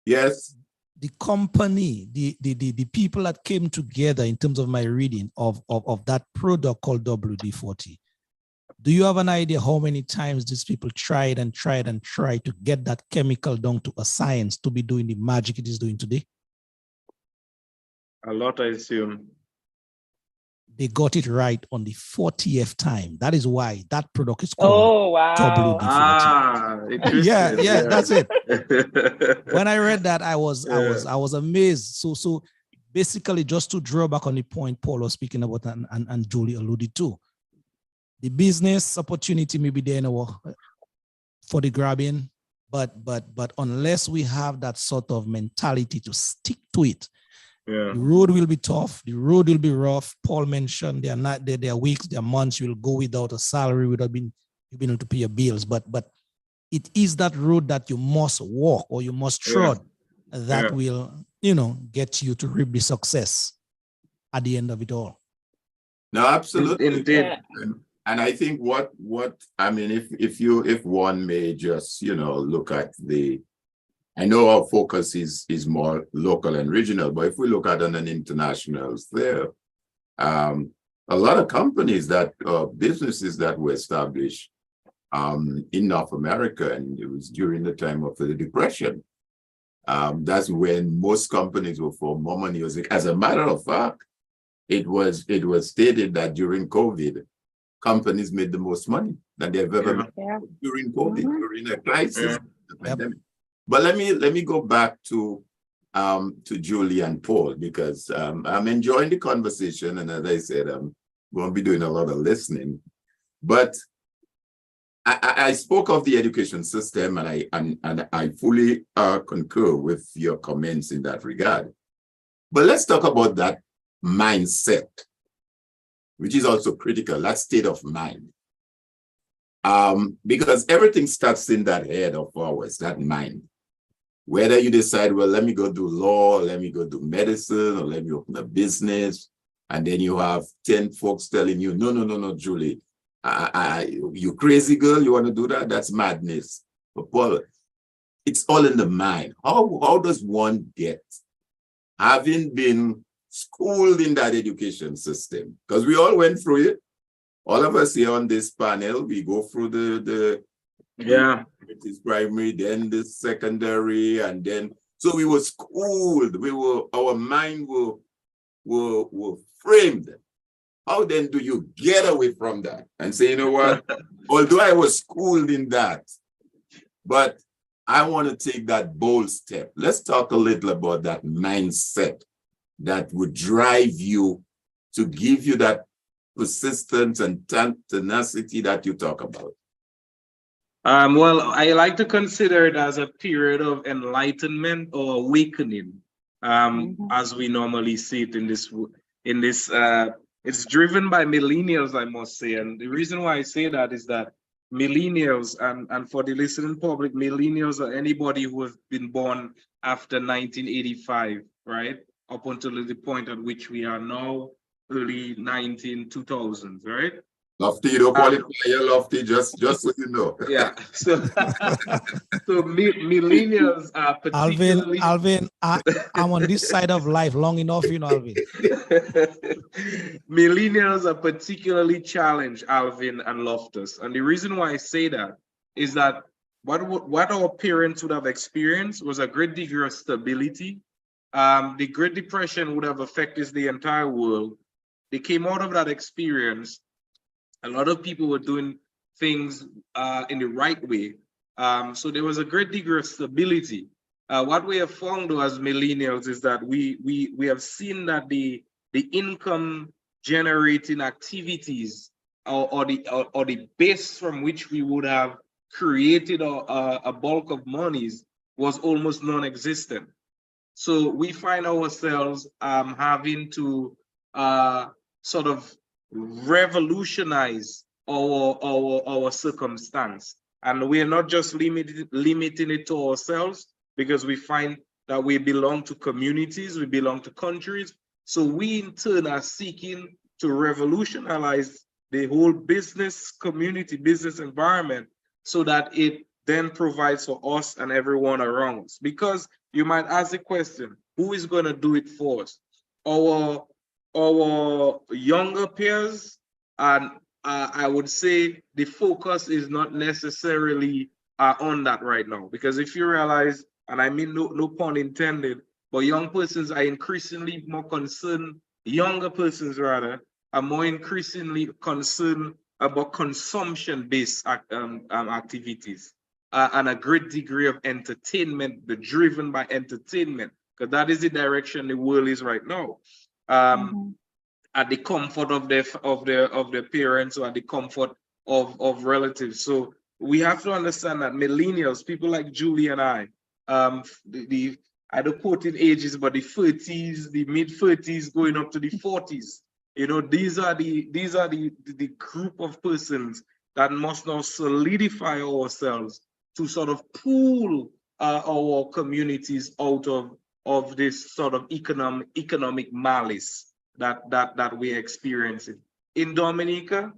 Yes. The company, the people that came together in terms of my reading of that product called WD-40. Do you have an idea how many times these people tried to get that chemical down to a science to be doing the magic it is doing today? A lot, I assume. They got it right on the 40th time. That is why that product is called WD-40. Ah, interesting. yeah, that's it. When I read that, I was amazed. So basically, just to draw back on the point Paul was speaking about and Julie alluded to, the business opportunity may be there now for the grabbing, but unless we have that sort of mentality to stick to it, the road will be tough. The road will be rough. Paul mentioned there are weeks, there are months you will go without a salary, without being able to pay your bills. But it is that road that you must walk or you must trod that will, get you to reap the success at the end of it all. No, absolutely. Indeed. And I think what I mean, if one may just, look at I know our focus is more local and regional, but if we look at on an international there, a lot of companies businesses that were established in North America, and it was during the time of the Depression. That's when most companies were for more money. As a matter of fact, it was stated that during COVID, companies made the most money that they've ever made during COVID, during a crisis, the pandemic. But let me go back to Julie and Paul, because I'm enjoying the conversation, and as I said, I'm going to be doing a lot of listening. But I spoke of the education system, and I fully concur with your comments in that regard. But let's talk about that mindset, which is also critical, that state of mind. Because everything starts in that head of ours, that mind. Whether you decide, well, let me go do law, or let me go do medicine, or let me open a business, and then you have 10 folks telling you, no, Julie, you crazy girl, you want to do that? That's madness. But Paul, it's all in the mind. How does one get, having been schooled in that education system? Because we all went through it. All of us here on this panel, we go through it is primary, then the secondary, and then so we were schooled. Our mind were framed. How then do you get away from that and say, you know what? Although I was schooled in that, but I want to take that bold step. Let's talk a little about that mindset that would drive you to give you that persistence and tenacity that you talk about. Well, I like to consider it as a period of enlightenment or awakening, as we normally see it in this. It's driven by millennials, I must say, and the reason why I say that is that millennials, and for the listening public, millennials are anybody who has been born after 1985, right, up until the point at which we are now, early 2000s, right? Lofty, you don't qualify your Lofty, just so you know. Yeah. So millennials are particularly... Alvin, I'm on this side of life long enough, Alvin. Millennials are particularly challenged, Alvin and Loftus. And the reason why I say that is that what our parents would have experienced was a great degree of stability. The Great Depression would have affected the entire world. They came out of that experience. A lot of people were doing things in the right way. So there was a great degree of stability. What we have found though as millennials is that we have seen that the income generating activities or the base from which we would have created a bulk of monies was almost non-existent. So we find ourselves having to sort of revolutionize our circumstance, and we are not just limiting it to ourselves, because we find that we belong to communities, we belong to countries. So we in turn are seeking to revolutionize the whole business community, business environment, so that it then provides for us and everyone around us. Because you might ask the question, who is going to do it for us? Our younger peers, and I would say the focus is not necessarily on that right now. Because if you realize, and I mean no pun intended, but young persons are increasingly more concerned, younger persons rather, are more increasingly concerned about consumption-based activities and a great degree of entertainment, driven by entertainment, because that is the direction the world is right now. At the comfort of their parents, or at the comfort of relatives. So we have to understand that millennials, people like Julie and I don't quote in ages, but the 30s, the mid 30s, going up to the 40s. These are the group of persons that must now solidify ourselves to sort of pull our communities out of this sort of economic malice that we're experiencing. In Dominica,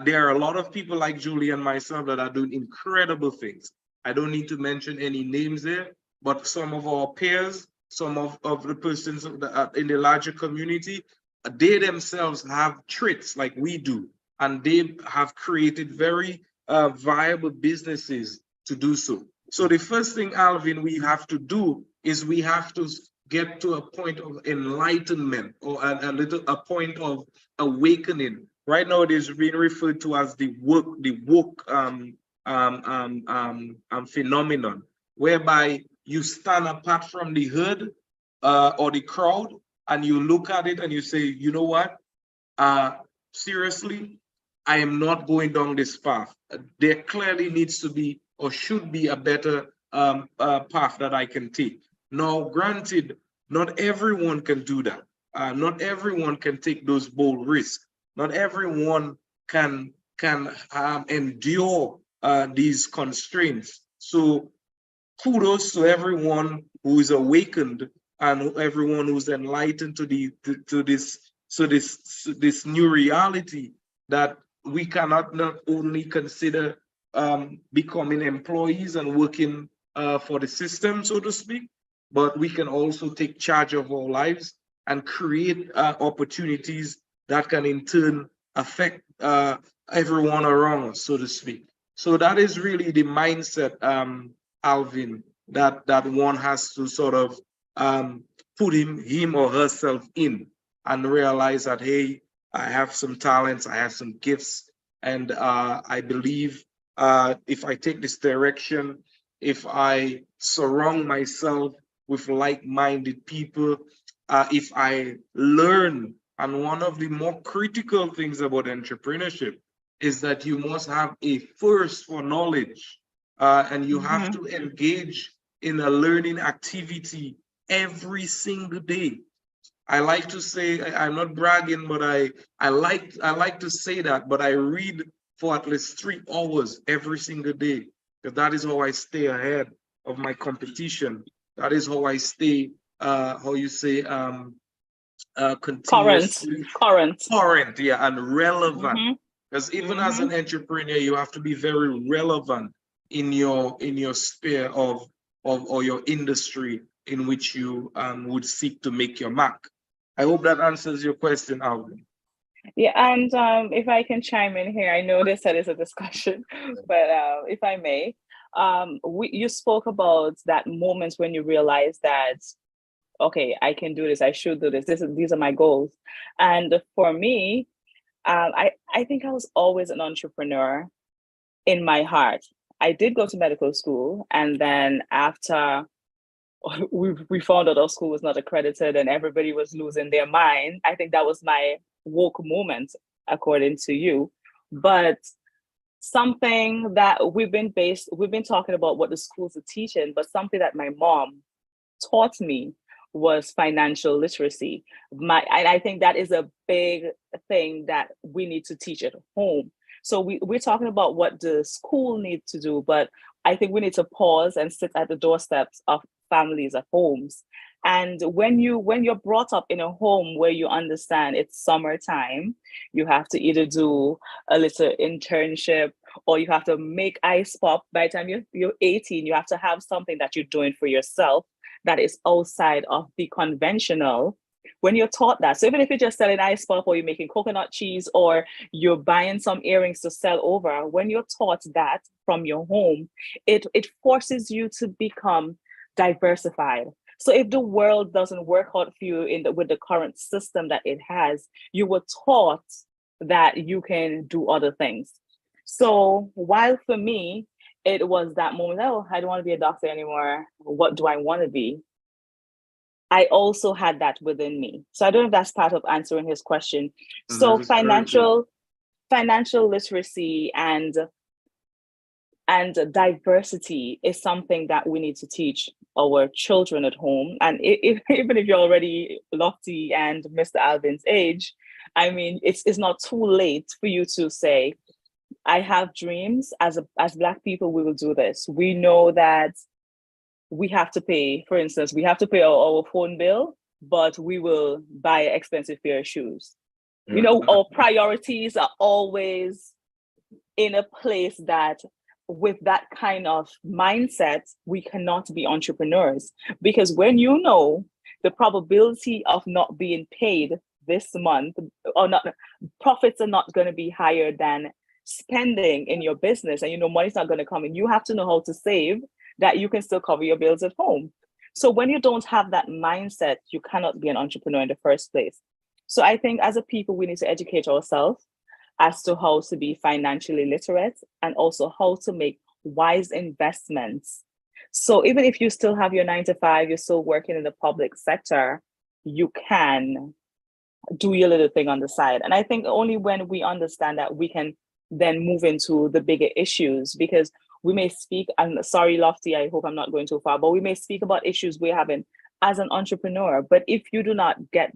there are a lot of people like Julie and myself that are doing incredible things. I don't need to mention any names there, but some of our peers, some of the persons in the larger community, they themselves have traits like we do, and they have created very viable businesses to do so. So the first thing, Alvin, we have to do is we have to get to a point of enlightenment, or a point of awakening. Right now, it is being referred to as the woke phenomenon, whereby you stand apart from the herd or the crowd, and you look at it and you say, you know what? Seriously, I am not going down this path. There clearly needs to be, or should be, a better path that I can take. Now, granted, not everyone can do that. Not everyone can take those bold risks. Not everyone can endure these constraints. So kudos to everyone who is awakened and everyone who's enlightened to this new reality, that we cannot not only consider becoming employees and working for the system, so to speak, but we can also take charge of our lives and create opportunities that can in turn affect everyone around us, so to speak. So that is really the mindset, Alvin, that one has to sort of put him or herself in, and realize that, hey, I have some talents, I have some gifts, and I believe if I take this direction, if I surround myself with like-minded people, if I learn, and one of the more critical things about entrepreneurship is that you must have a thirst for knowledge, and you have to engage in a learning activity every single day. I like to say, I'm not bragging, but I like to say that, but I read for at least 3 hours every single day, because that is how I stay ahead of my competition. That is how I stay, how you say, continuously current, yeah, and relevant. Because even as an entrepreneur, you have to be very relevant in your sphere of or your industry in which you would seek to make your mark. I hope that answers your question, Alvin. Yeah, and if I can chime in here, I know they said it's a discussion, but if I may, you spoke about that moment when you realize that, okay, I can do this, I should do this. These are my goals. And for me, I think I was always an entrepreneur in my heart. I did go to medical school, and then after we found out our school was not accredited and everybody was losing their mind, I think that was my woke moment, according to you. But something that we've been talking about what the schools are teaching, but something that my mom taught me was financial literacy. And I think that is a big thing that we need to teach at home. So we're talking about what the school needs to do, but I think we need to pause and sit at the doorsteps of families, of homes. And when you're brought up in a home where you understand it's summertime, you have to either do a little internship or you have to make ice pop. By the time you're 18, you have to have something that you're doing for yourself that is outside of the conventional. When you're taught that, so even if you're just selling ice pop or you're making coconut cheese or you're buying some earrings to sell over, when you're taught that from your home, it forces you to become diversified. So if the world doesn't work out for you with the current system that it has, you were taught that you can do other things. So while for me, it was that moment, oh, I don't want to be a doctor anymore. What do I want to be? I also had that within me. So I don't know if that's part of answering his question. So financial literacy and diversity is something that we need to teach our children at home. And even if you're already Lofty and Mr. Alvin's age, I mean, it's not too late for you to say, I have dreams. As Black people, we will do this. We know that we have to pay, for instance, we have to pay our phone bill, but we will buy an expensive pair of shoes. You know, our priorities are always in a place that with that kind of mindset, we cannot be entrepreneurs. Because when you know the probability of not being paid this month, or not, profits are not going to be higher than spending in your business, and you know money's not going to come in, you have to know how to save that you can still cover your bills at home. So when you don't have that mindset, you cannot be an entrepreneur in the first place. So I think as a people, we need to educate ourselves as to how to be financially literate and also how to make wise investments. So even if you still have your 9 to 5, you're still working in the public sector, you can do your little thing on the side. And I think only when we understand that, we can then move into the bigger issues, because we may speak, I'm sorry, Lofty, I hope I'm not going too far, but we may speak about issues we're having as an entrepreneur. But if you do not get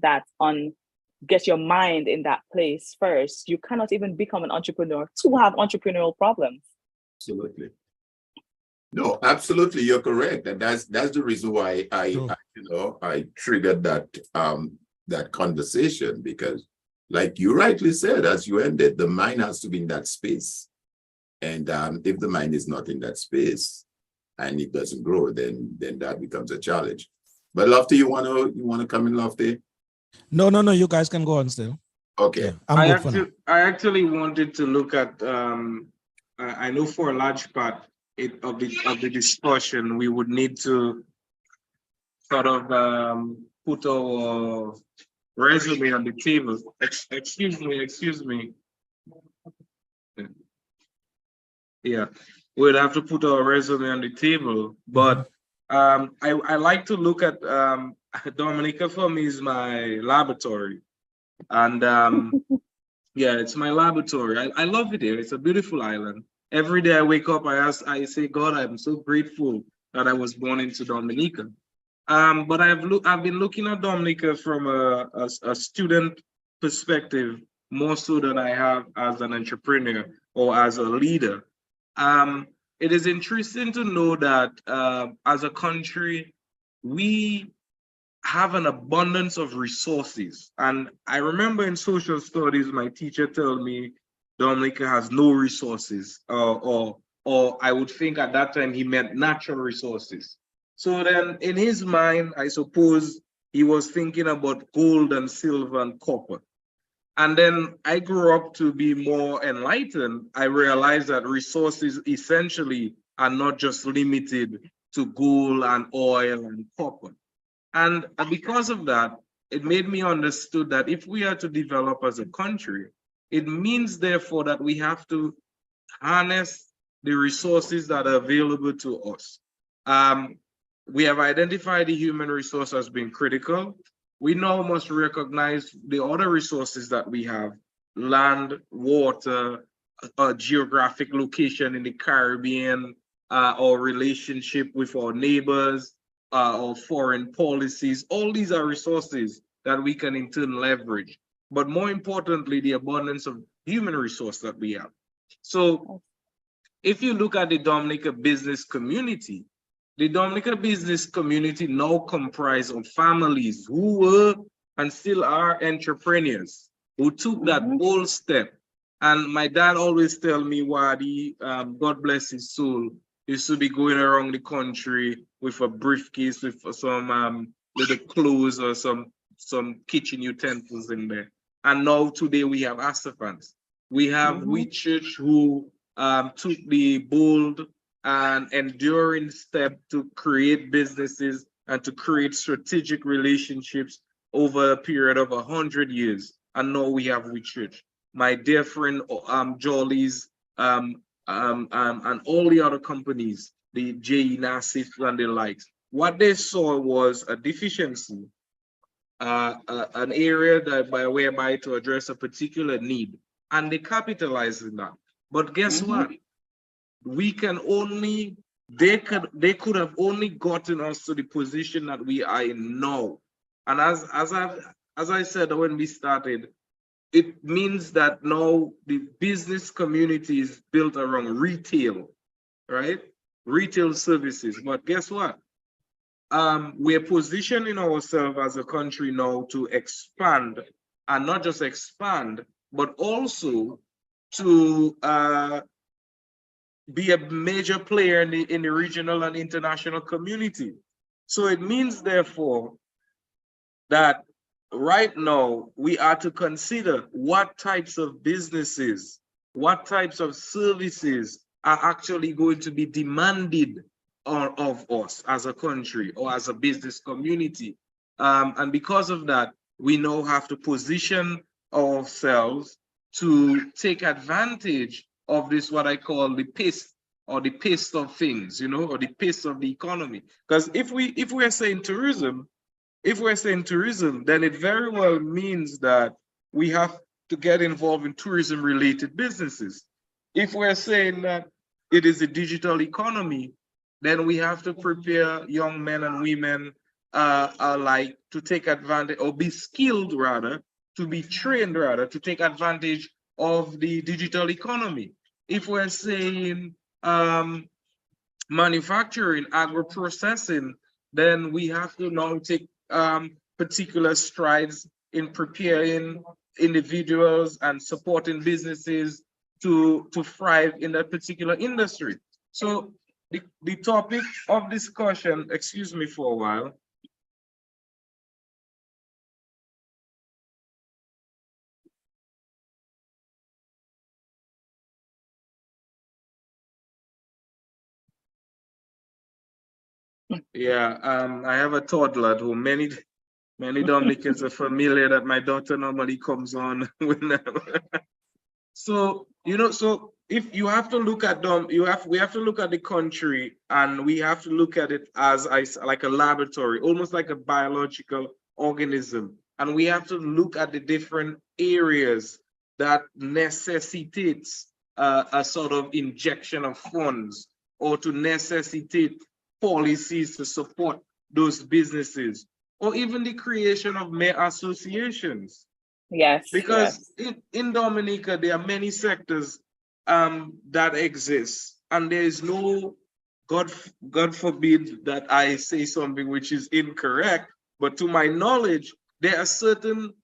your mind in that place first, you cannot even become an entrepreneur to have entrepreneurial problems. Absolutely. No, absolutely, you're correct. And that's the reason why I triggered that conversation, because like you rightly said, as you ended, the mind has to be in that space. And if the mind is not in that space and it doesn't grow, then that becomes a challenge. But Lofty, you wanna come in, Lofty? No, you guys can go on still. Okay. Yeah, I actually wanted to look at I know for a large part of the discussion, we would need to sort of put our resume on the table. Excuse me. Yeah, we'd have to put our resume on the table, but I like to look at Dominica. For me, is my laboratory, and yeah, it's my laboratory. I love it here. It's a beautiful island. Every day I wake up, I say, God, I'm so grateful that I was born into Dominica. But I've been looking at Dominica from a student perspective more so than I have as an entrepreneur or as a leader. It is interesting to know that as a country, we have an abundance of resources. And I remember in social studies, my teacher told me Dominica has no resources, or I would think at that time he meant natural resources. So then in his mind, I suppose he was thinking about gold and silver and copper. And then I grew up to be more enlightened. I realized that resources essentially are not just limited to gold and oil and copper. And because of that, it made me understood that if we are to develop as a country, it means therefore that we have to harness the resources that are available to us. We have identified the human resource as being critical. We now must recognize the other resources that we have: land, water, a geographic location in the Caribbean, our relationship with our neighbors, our foreign policies. All these are resources that we can in turn leverage. But more importantly, the abundance of human resource that we have. So if you look at the Dominica business community, the Dominica business community now comprised of families who were and still are entrepreneurs, who took that bold step And my dad always tell me, Wadi, God bless his soul, used to be going around the country with a briefcase with some little clothes or some kitchen utensils in there. And now today we have Astafans. We have we church who took the bold and enduring step to create businesses and to create strategic relationships over a period of 100 years. And now we have we church. My dear friend Jolly's and all the other companies, the J. Nassif and the likes, what they saw was a deficiency, an area that whereby to address a particular need, and they capitalized on that. But guess what? We can only, they could have only gotten us to the position that we are in now. And as I said when we started, it means that now the business community is built around retail, right? Retail services. But guess what? We're positioning ourselves as a country now to expand, and not just expand, but also to be a major player in the regional and international community. So it means, therefore, that right now we are to consider what types of businesses, what types of services are actually going to be demanded of us as a country or as a business community. And because of that, we now have to position ourselves to take advantage of this, what I call the pace or the pace of things, or the pace of the economy. Because if we're saying tourism, then it very well means that we have to get involved in tourism related businesses. If we're saying that it is a digital economy, then we have to prepare young men and women alike to take advantage, or be skilled rather, to be trained rather, to take advantage of the digital economy. If we're saying manufacturing, agro-processing, then we have to now take particular strides in preparing individuals and supporting businesses to thrive in that particular industry. So the topic of discussion, excuse me for a while. Yeah, I have a toddler at home. Many Dominicans are familiar that my daughter normally comes on whenever. So, so if you have to look at we have to look at the country, and we have to look at it as like a laboratory, almost like a biological organism. And we have to look at the different areas that necessitates a sort of injection of funds, or to necessitate policies to support those businesses, or even the creation of mere associations. Yes. Because in Dominica, there are many sectors that exist, and there is no, God forbid that I say something which is incorrect, but to my knowledge, there are certain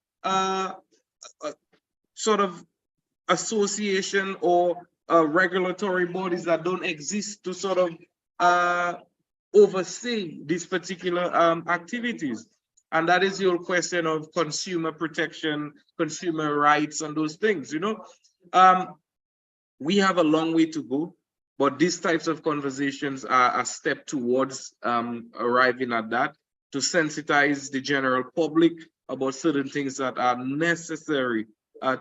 sort of association or regulatory bodies that don't exist to sort of oversee these particular activities. And that is your question of consumer protection, consumer rights, and those things. We have a long way to go, but these types of conversations are a step towards arriving at that, to sensitize the general public about certain things that are necessary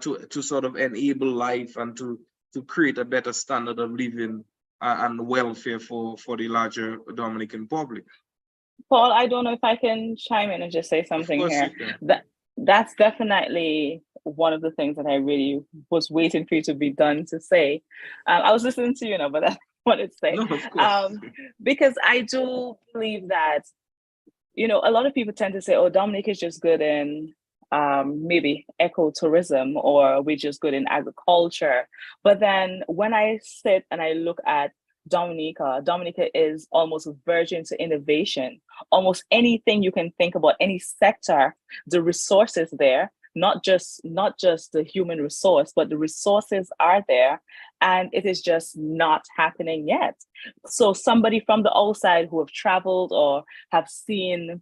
to sort of enable life and to create a better standard of living and welfare for the larger Dominican public. Paul, I don't know if I can chime in and just say something here. That's definitely one of the things that I really was waiting for you to be done to say. I was listening to you now, but that's what it's saying. No, of course. Because I do believe that, a lot of people tend to say, oh, Dominica is just good in maybe ecotourism, or we're just good in agriculture. But then when I sit and I look at Dominica is almost verging to innovation. Almost anything you can think about, any sector, the resources there, not just the human resource, but the resources are there, and it is just not happening yet. So somebody from the outside who have traveled or have seen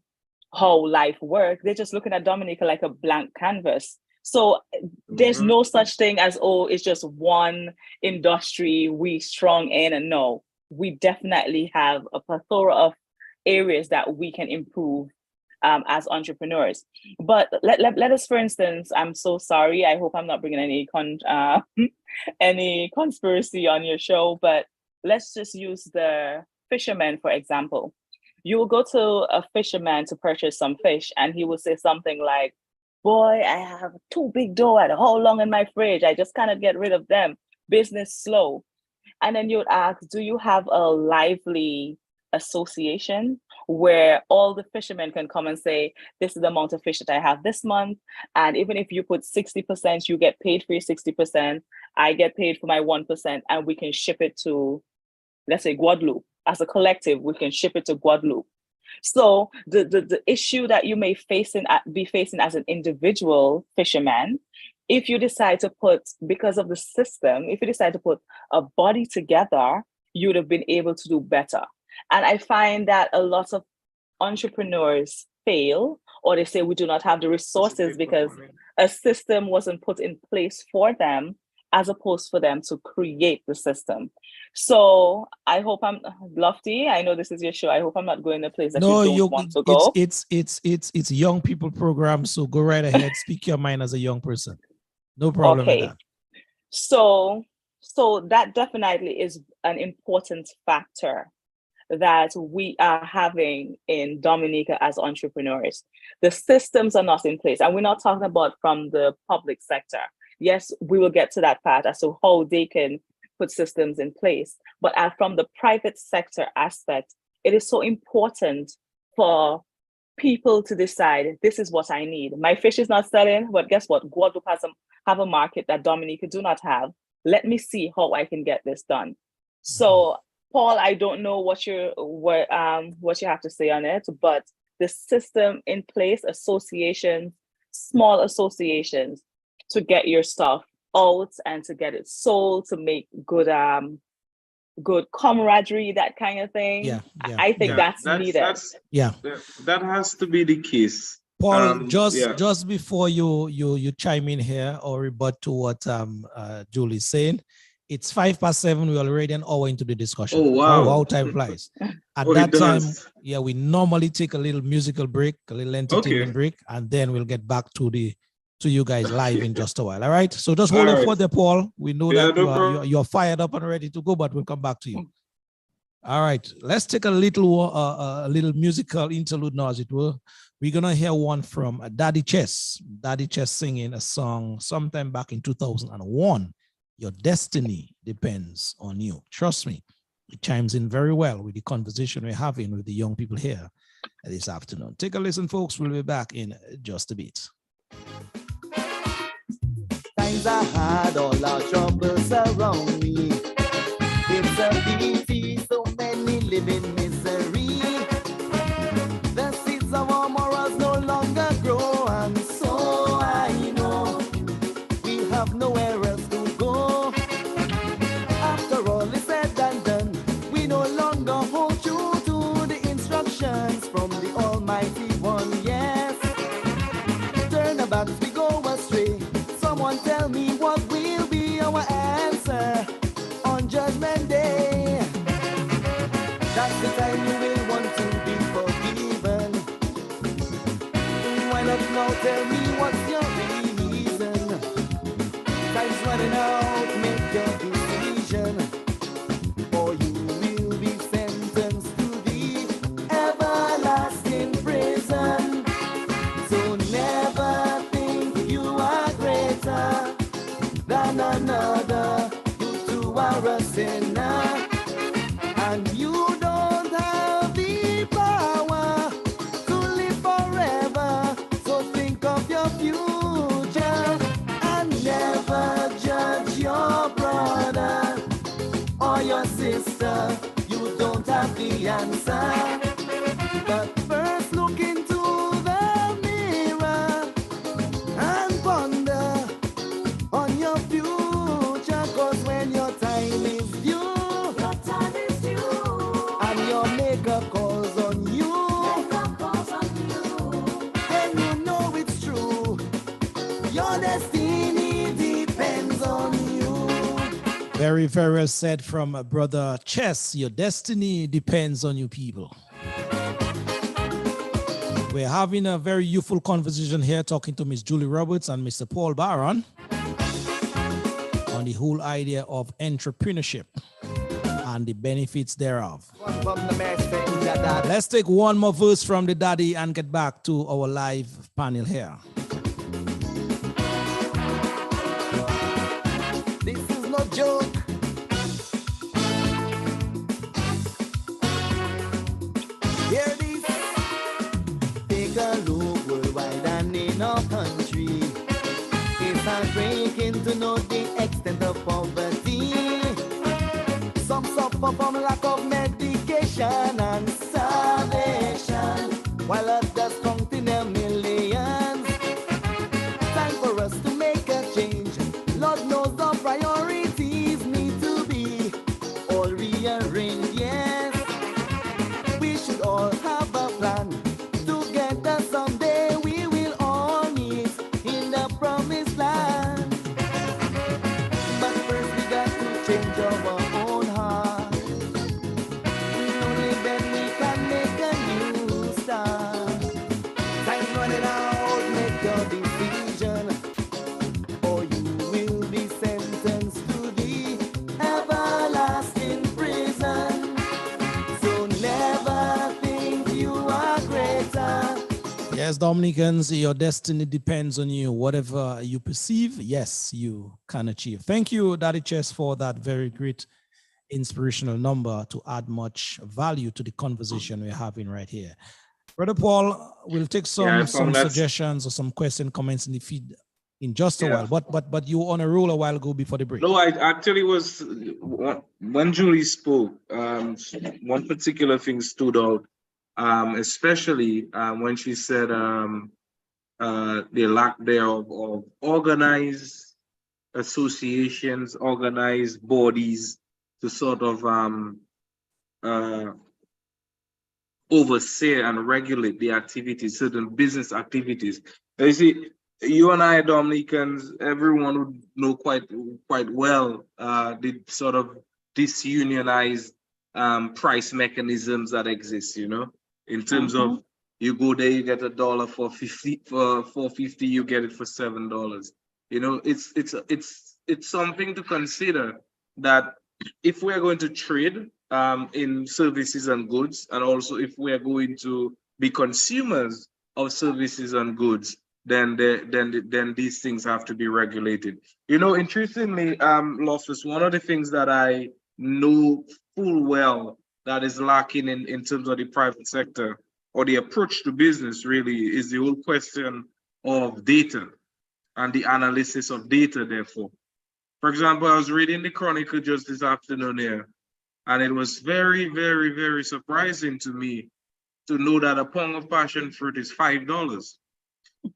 how life works, they're just looking at Dominica like a blank canvas. So there's no such thing as, oh, it's just one industry we strong in. And no, we definitely have a plethora of areas that we can improve as entrepreneurs. But let us, for instance, I'm so sorry, I hope I'm not bringing any conspiracy on your show, but let's just use the fisherman, for example. You will go to a fisherman to purchase some fish, and he will say something like, boy, I have 2 big dough at how long in my fridge? I just cannot get rid of them. Business slow. And then you would ask, do you have a lively association where all the fishermen can come and say, this is the amount of fish that I have this month. And even if you put 60%, you get paid for your 60%. I get paid for my 1%, and we can ship it to, let's say, Guadeloupe. As a collective, we can ship it to Guadeloupe. So the issue that you may be facing as an individual fisherman, if you decide to put, because of the system, if you decide to put a body together, you would have been able to do better. And I find that a lot of entrepreneurs fail, or they say we do not have the resources because a system wasn't put in place for them, as opposed for them to create the system. So I hope I'm Lofty. I know this is your show. I hope I'm not going to a place that you don't want to go. It's a young people program. So go right ahead. Speak your mind as a young person. No problem with that. So that definitely is an important factor that we are having in Dominica as entrepreneurs. The systems are not in place. And we're not talking about from the public sector. Yes, we will get to that part as to how they can put systems in place. But from the private sector aspect, it is so important for people to decide, this is what I need. My fish is not selling, but guess what? Guadeloupe have a market that Dominica do not have. Let me see how I can get this done. So, Paul, I don't know what you have to say on it, but the system in place, associations, small associations, to get your stuff out and to get it sold, to make good camaraderie, that kind of thing. I think that's needed. That has to be the case. Paul, just before you chime in here or rebut to what Julie's saying, it's 7:05. We're already an hour into the discussion. Oh, wow. How time flies. At that time, we normally take a little musical break, a little entertainment break, and then we'll get back to you guys live in just a while. All right. So just hold it for there, Paul. We know that you're fired up and ready to go, but we'll come back to you. All right. Let's take a little musical interlude now, as it were. We're gonna hear one from Daddy Chess. Daddy Chess singing a song sometime back in 2001. Your destiny depends on you. Trust me, it chimes in very well with the conversation we're having with the young people here this afternoon. Take a listen, folks. We'll be back in just a bit. Times are hard, all our troubles around me. It's a pity, so many live in misery. The seeds of our morals no longer grow, and so I know we have nowhere else to go. After all is said and done, we no longer hold true to the instructions from the Almighty One. Yes, turn about as we go astray. Someone tell me what will be our answer on Judgment Day. That's the time you will want to be forgiven. Why not now tell me what's your reason? Time's running out, make your decision, or you will be sentenced to the everlasting prison. So never think you are greater than another. You too are a sinner, and you don't have the power to live forever. So think of your future and never judge your brother or your sister. You don't have the answer, but first look into the mirror and your destiny depends on you. Very, very well said from Brother Chess. Your destiny depends on you, people. We're having a very youthful conversation here, talking to Miss Julie Roberts and Mr. Paul Barron on the whole idea of entrepreneurship and the benefits thereof. Let's take one more verse from the daddy and get back to our live panel here. This is no joke. Hear this. Take a look worldwide and in our country. It's heartbreaking to know the extent of poverty. Some suffer from lack of medication and starvation, while others count in their millions. Time for us to make a change. Lord knows our priorities need to be all rearranged, yes. We should all have a plan. Together someday we will all meet in the promised land. But first we got to change our own heart. Only then we can make a new start. Time's running out, make your decision, or you will be sentenced to the everlasting prison. So never think you are greater. Yes, Dominicans, your destiny depends on you. Whatever you perceive, yes, you can achieve. Thank you, Daddy Chess, for that very great inspirational number to add much value to the conversation we're having right here. Brother Paul, we'll take some suggestions or some question comments in the feed in just a while. But you were on a roll a while ago before the break. No, I actually was, when Julie spoke, one particular thing stood out, especially when she said the lack thereof of organized associations, organized bodies to sort of oversee and regulate the activities, certain business activities. You see, you and I, Dominicans, everyone would know quite well the sort of disunionized price mechanisms that exist, you know, in terms of you go there, you get $1 for $4.50, you get it for $7. You know, it's something to consider that if we're going to trade in services and goods, and also if we are going to be consumers of services and goods, then these things have to be regulated. You know, interestingly, Loftus, one of the things that I know full well that is lacking in terms of the private sector or the approach to business really is the whole question of data and the analysis of data, therefore. For example, I was reading the Chronicle just this afternoon here, and it was very, very, very surprising to me to know that a pound of passion fruit is $5.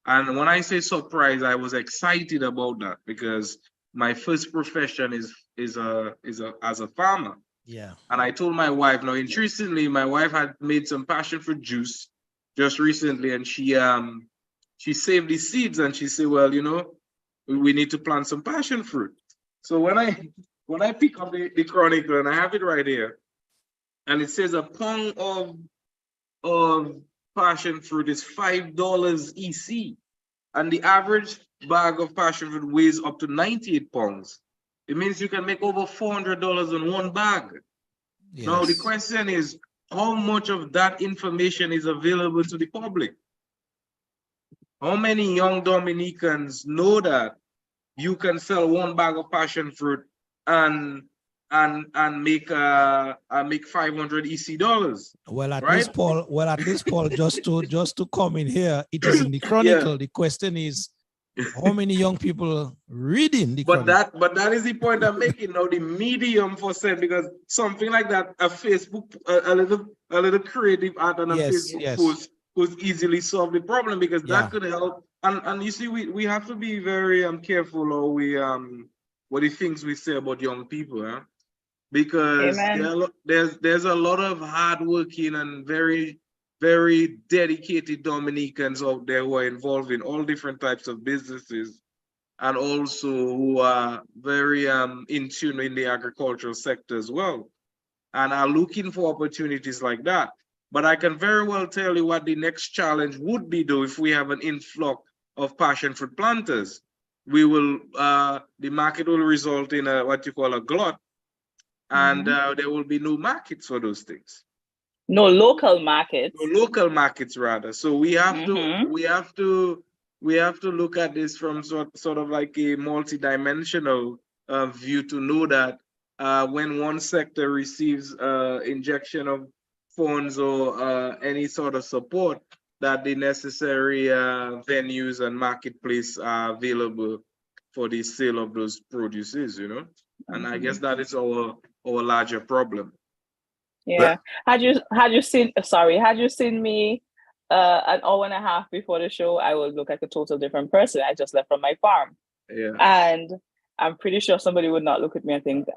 And when I say surprised, I was excited about that because my first profession is as a farmer. Yeah. And I told my wife, now interestingly, my wife had made some passion fruit juice just recently, and she saved the seeds, and she said, well, you know, we need to plant some passion fruit. So when I pick up the Chronicle, and I have it right here, and it says a pound of passion fruit is $5 EC, and the average bag of passion fruit weighs up to 98 pounds. It means you can make over $400 in one bag. Yes. Now the question is, how much of that information is available to the public? How many young Dominicans know that you can sell one bag of passion fruit and make 500 EC dollars? Well, at least Paul, just to come in here, it is in the Chronicle. Yeah. The question is, how many young people reading the Chronicle? But that is the point I'm making now. The medium for saying, because something like that, a Facebook, a little creative art on a Facebook post could easily solve the problem, because that could help. And you see, we have to be very careful how we what the things we say about young people, huh? Because there's a lot of hardworking and very, very dedicated Dominicans out there who are involved in all different types of businesses and also who are very in tune in the agricultural sector as well, and are looking for opportunities like that. But I can very well tell you what the next challenge would be, though, if we have an influx of passion fruit planters. We will, the market will result in what you call a glut, and there will be no markets for those things. No local markets. No local markets, rather. So we have to look at this from sort of like a multi-dimensional view to know that when one sector receives injection of funds or any sort of support, that the necessary venues and marketplace are available for the sale of those produces, you know. And I guess that is our larger problem. Yeah. Had you seen me an hour and a half before the show, I would look like a total different person. I just left from my farm. Yeah. And I'm pretty sure somebody would not look at me and think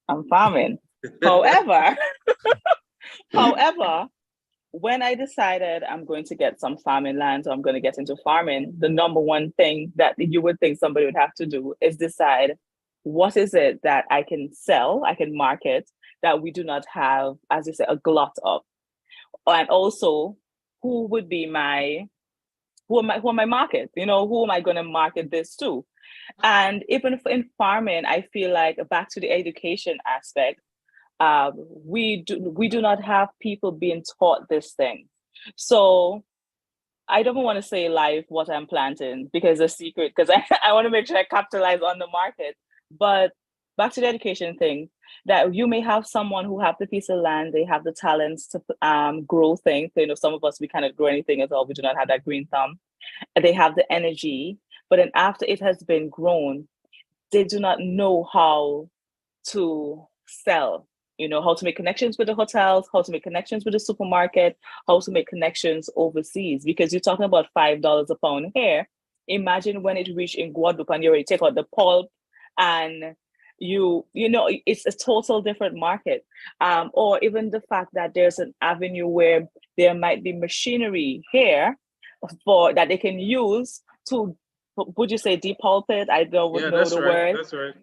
I'm farming. However, when I decided I'm going to get some farming land, so I'm going to get into farming, the number one thing that you would think somebody would have to do is decide what is it that I can sell, I can market, that we do not have, as you say, a glut of. And also, who am I market? You know, who am I going to market this to? And even in farming, I feel like, back to the education aspect, we do not have people being taught this thing. So I don't want to say live what I'm planting because it's a secret, because I want to make sure I capitalize on the market. But back to the education thing, that you may have someone who have the piece of land, they have the talents to grow things. So, you know, some of us, we cannot grow anything at all. We do not have that green thumb. And they have the energy, but then after it has been grown, they do not know how to sell. You know, how to make connections with the hotels, how to make connections with the supermarket, how to make connections overseas. Because you're talking about $5 a pound here. Imagine when it reached in Guadeloupe and you already take out the pulp, and you know, it's a total different market. Or even the fact that there's an avenue where there might be machinery here for that they can use to, would you say, depulp it? I don't know the word. That's right.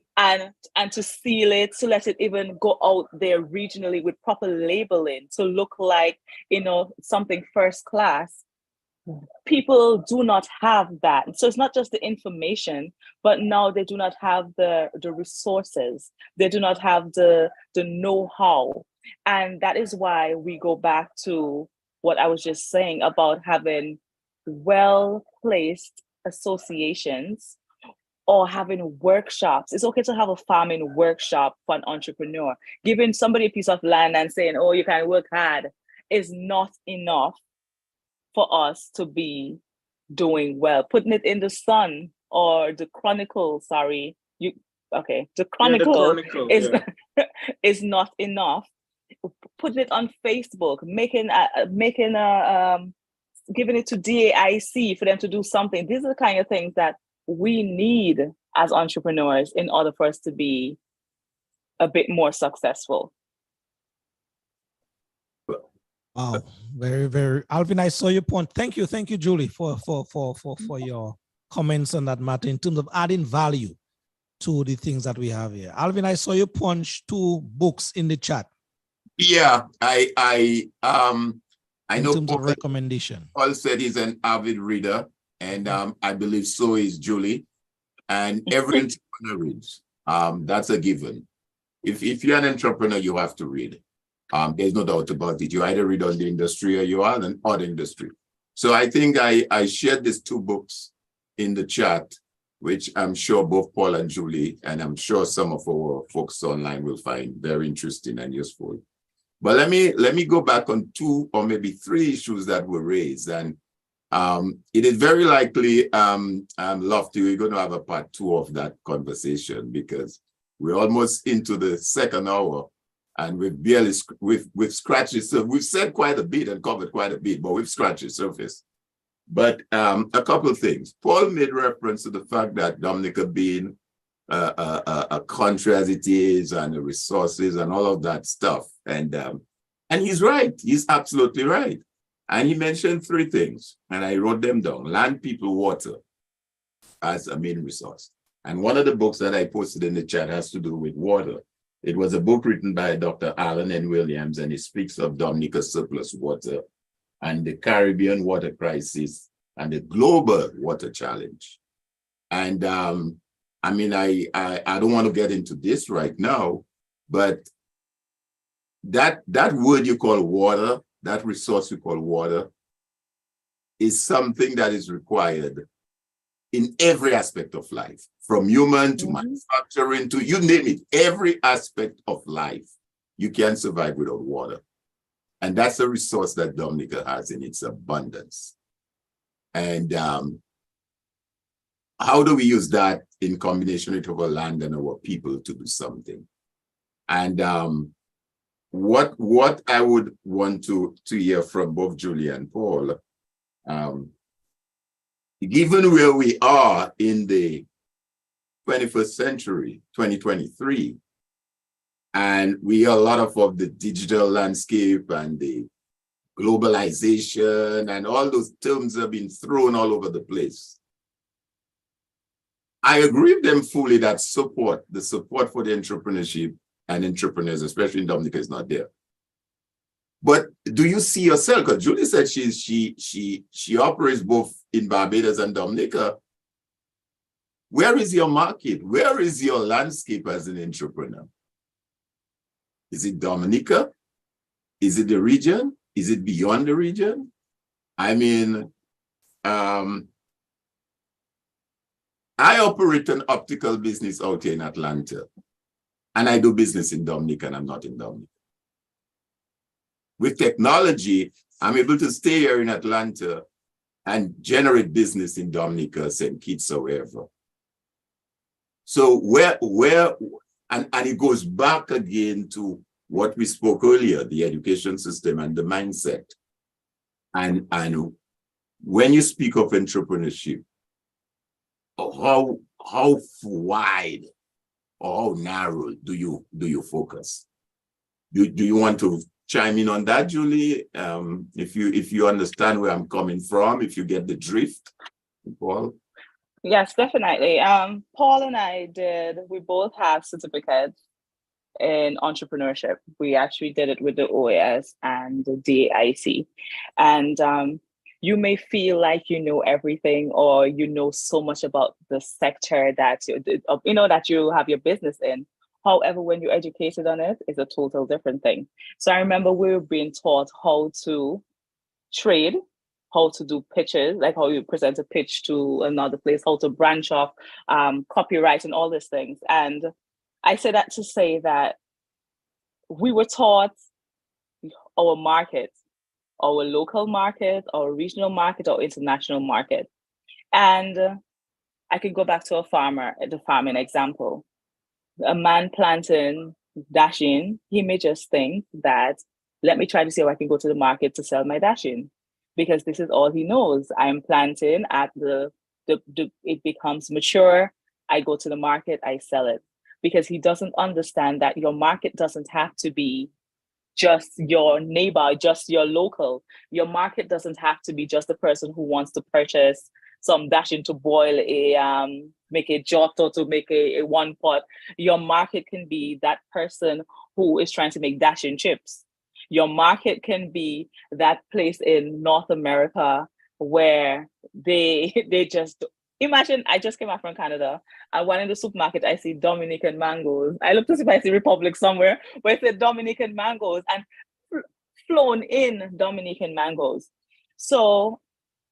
And to seal it, to let it even go out there regionally with proper labeling to look like, you know, something first class. People do not have that. So it's not just the information, but now they do not have the resources. They do not have the know-how. And that is why we go back to what I was just saying about having well-placed associations or having workshops. It's okay to have a farming workshop for an entrepreneur. Giving somebody a piece of land and saying, oh, you can work hard, is not enough for us to be doing well. Putting it in the Sun or the Chronicle, the Chronicle is not enough. Putting it on Facebook, giving it to DAIC for them to do something. These are the kind of things that we need as entrepreneurs in order for us to be a bit more successful. Wow, very, very. Alvin, I saw your point. Thank you, Julie, for your comments on that matter in terms of adding value to the things that we have here. Alvin, I saw you punch 2 books in the chat. Yeah, I know. In terms of recommendation, Paul said he's an avid reader, and I believe so is Julie. And every entrepreneur reads. That's a given. If you're an entrepreneur, you have to read. There's no doubt about it. You either read on the industry or you are an odd industry. So I think I shared these 2 books in the chat, which I'm sure both Paul and Julie, and I'm sure some of our folks online will find very interesting and useful. But let me go back on 2 or maybe 3 issues that were raised. And it is very likely, Lofty, we're going to have a part 2 of that conversation, because we're almost into the second hour. And we've scratched the surface. We've said quite a bit and covered quite a bit, but we've scratched the surface. But a couple of things. Paul made reference to the fact that Dominica being a country as it is, and the resources and all of that stuff. And he's right. He's absolutely right. And he mentioned 3 things, and I wrote them down: land, people, water, as a main resource. And one of the books that I posted in the chat has to do with water. It was a book written by Dr. Alan N. Williams, and it speaks of Dominica's surplus water and the Caribbean water crisis and the global water challenge. And I mean, I don't want to get into this right now, but that word you call water, that resource you call water, is something that is required in every aspect of life, from human to manufacturing to you name it, every aspect of life, you can't survive without water. And that's a resource that Dominica has in its abundance. And how do we use that in combination with our land and our people to do something? And what I would want to hear from both Julie and Paul, given where we are in the 21st century, 2023, and we hear a lot of the digital landscape and the globalization and all those terms have been thrown all over the place. I agree with them fully that the support for the entrepreneurship and entrepreneurs, especially in Dominica, is not there. But do you see yourself? Because Julie said she operates both in Barbados and Dominica. Where is your market? Where is your landscape as an entrepreneur? Is it Dominica? Is it the region? Is it beyond the region? I mean, I operate an optical business out here in Atlanta, and I do business in Dominica, and I'm not in Dominica. With technology, I'm able to stay here in Atlanta and generate business in Dominica, St. Kitts, or wherever. So and it goes back again to what we spoke earlier, the education system and the mindset. And when you speak of entrepreneurship, how wide or how narrow do you focus? Do you want to chime in on that, Julie? If you understand where I'm coming from, if you get the drift, Paul? Yes, definitely. Paul and we both have certificates in entrepreneurship. We actually did it with the OAS and the DAIC. And you may feel like you know everything or you know so much about the sector that that you have your business in. However, when you're educated on it, it's a total different thing. So I remember we were being taught how to trade, how to do pitches, like how you present a pitch to another place, how to branch off, copyright and all these things. And I say that to say that we were taught our market, our local market, our regional market, our international market. And I could go back to the farming example. A man planting dashing, he may just think that, let me try to see if I can go to the market to sell my dashing, because this is all he knows. I'm planting at it becomes mature. I go to the market, I sell it, because he doesn't understand that your market doesn't have to be just your neighbor, just your local. Your market doesn't have to be just the person who wants to purchase some dashing to boil make a jot or to make a one pot. Your market can be that person who is trying to make dashing chips. Your market can be that place in North America where they just imagine. I just came out from Canada. I went in the supermarket. I see Dominican mangoes. I look to see if I see Republic somewhere where it said Dominican mangoes and flown in Dominican mangoes. So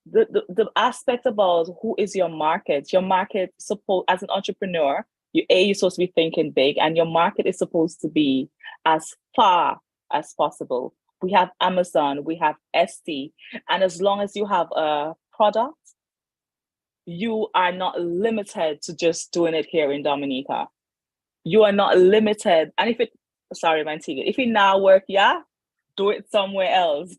the aspect about who is your market as an entrepreneur, you're supposed to be thinking big, and your market is supposed to be as far as possible. We have Amazon, we have ST, and as long as you have a product, you are not limited to just doing it here in Dominica. You are not limited. And if it now work, do it somewhere else.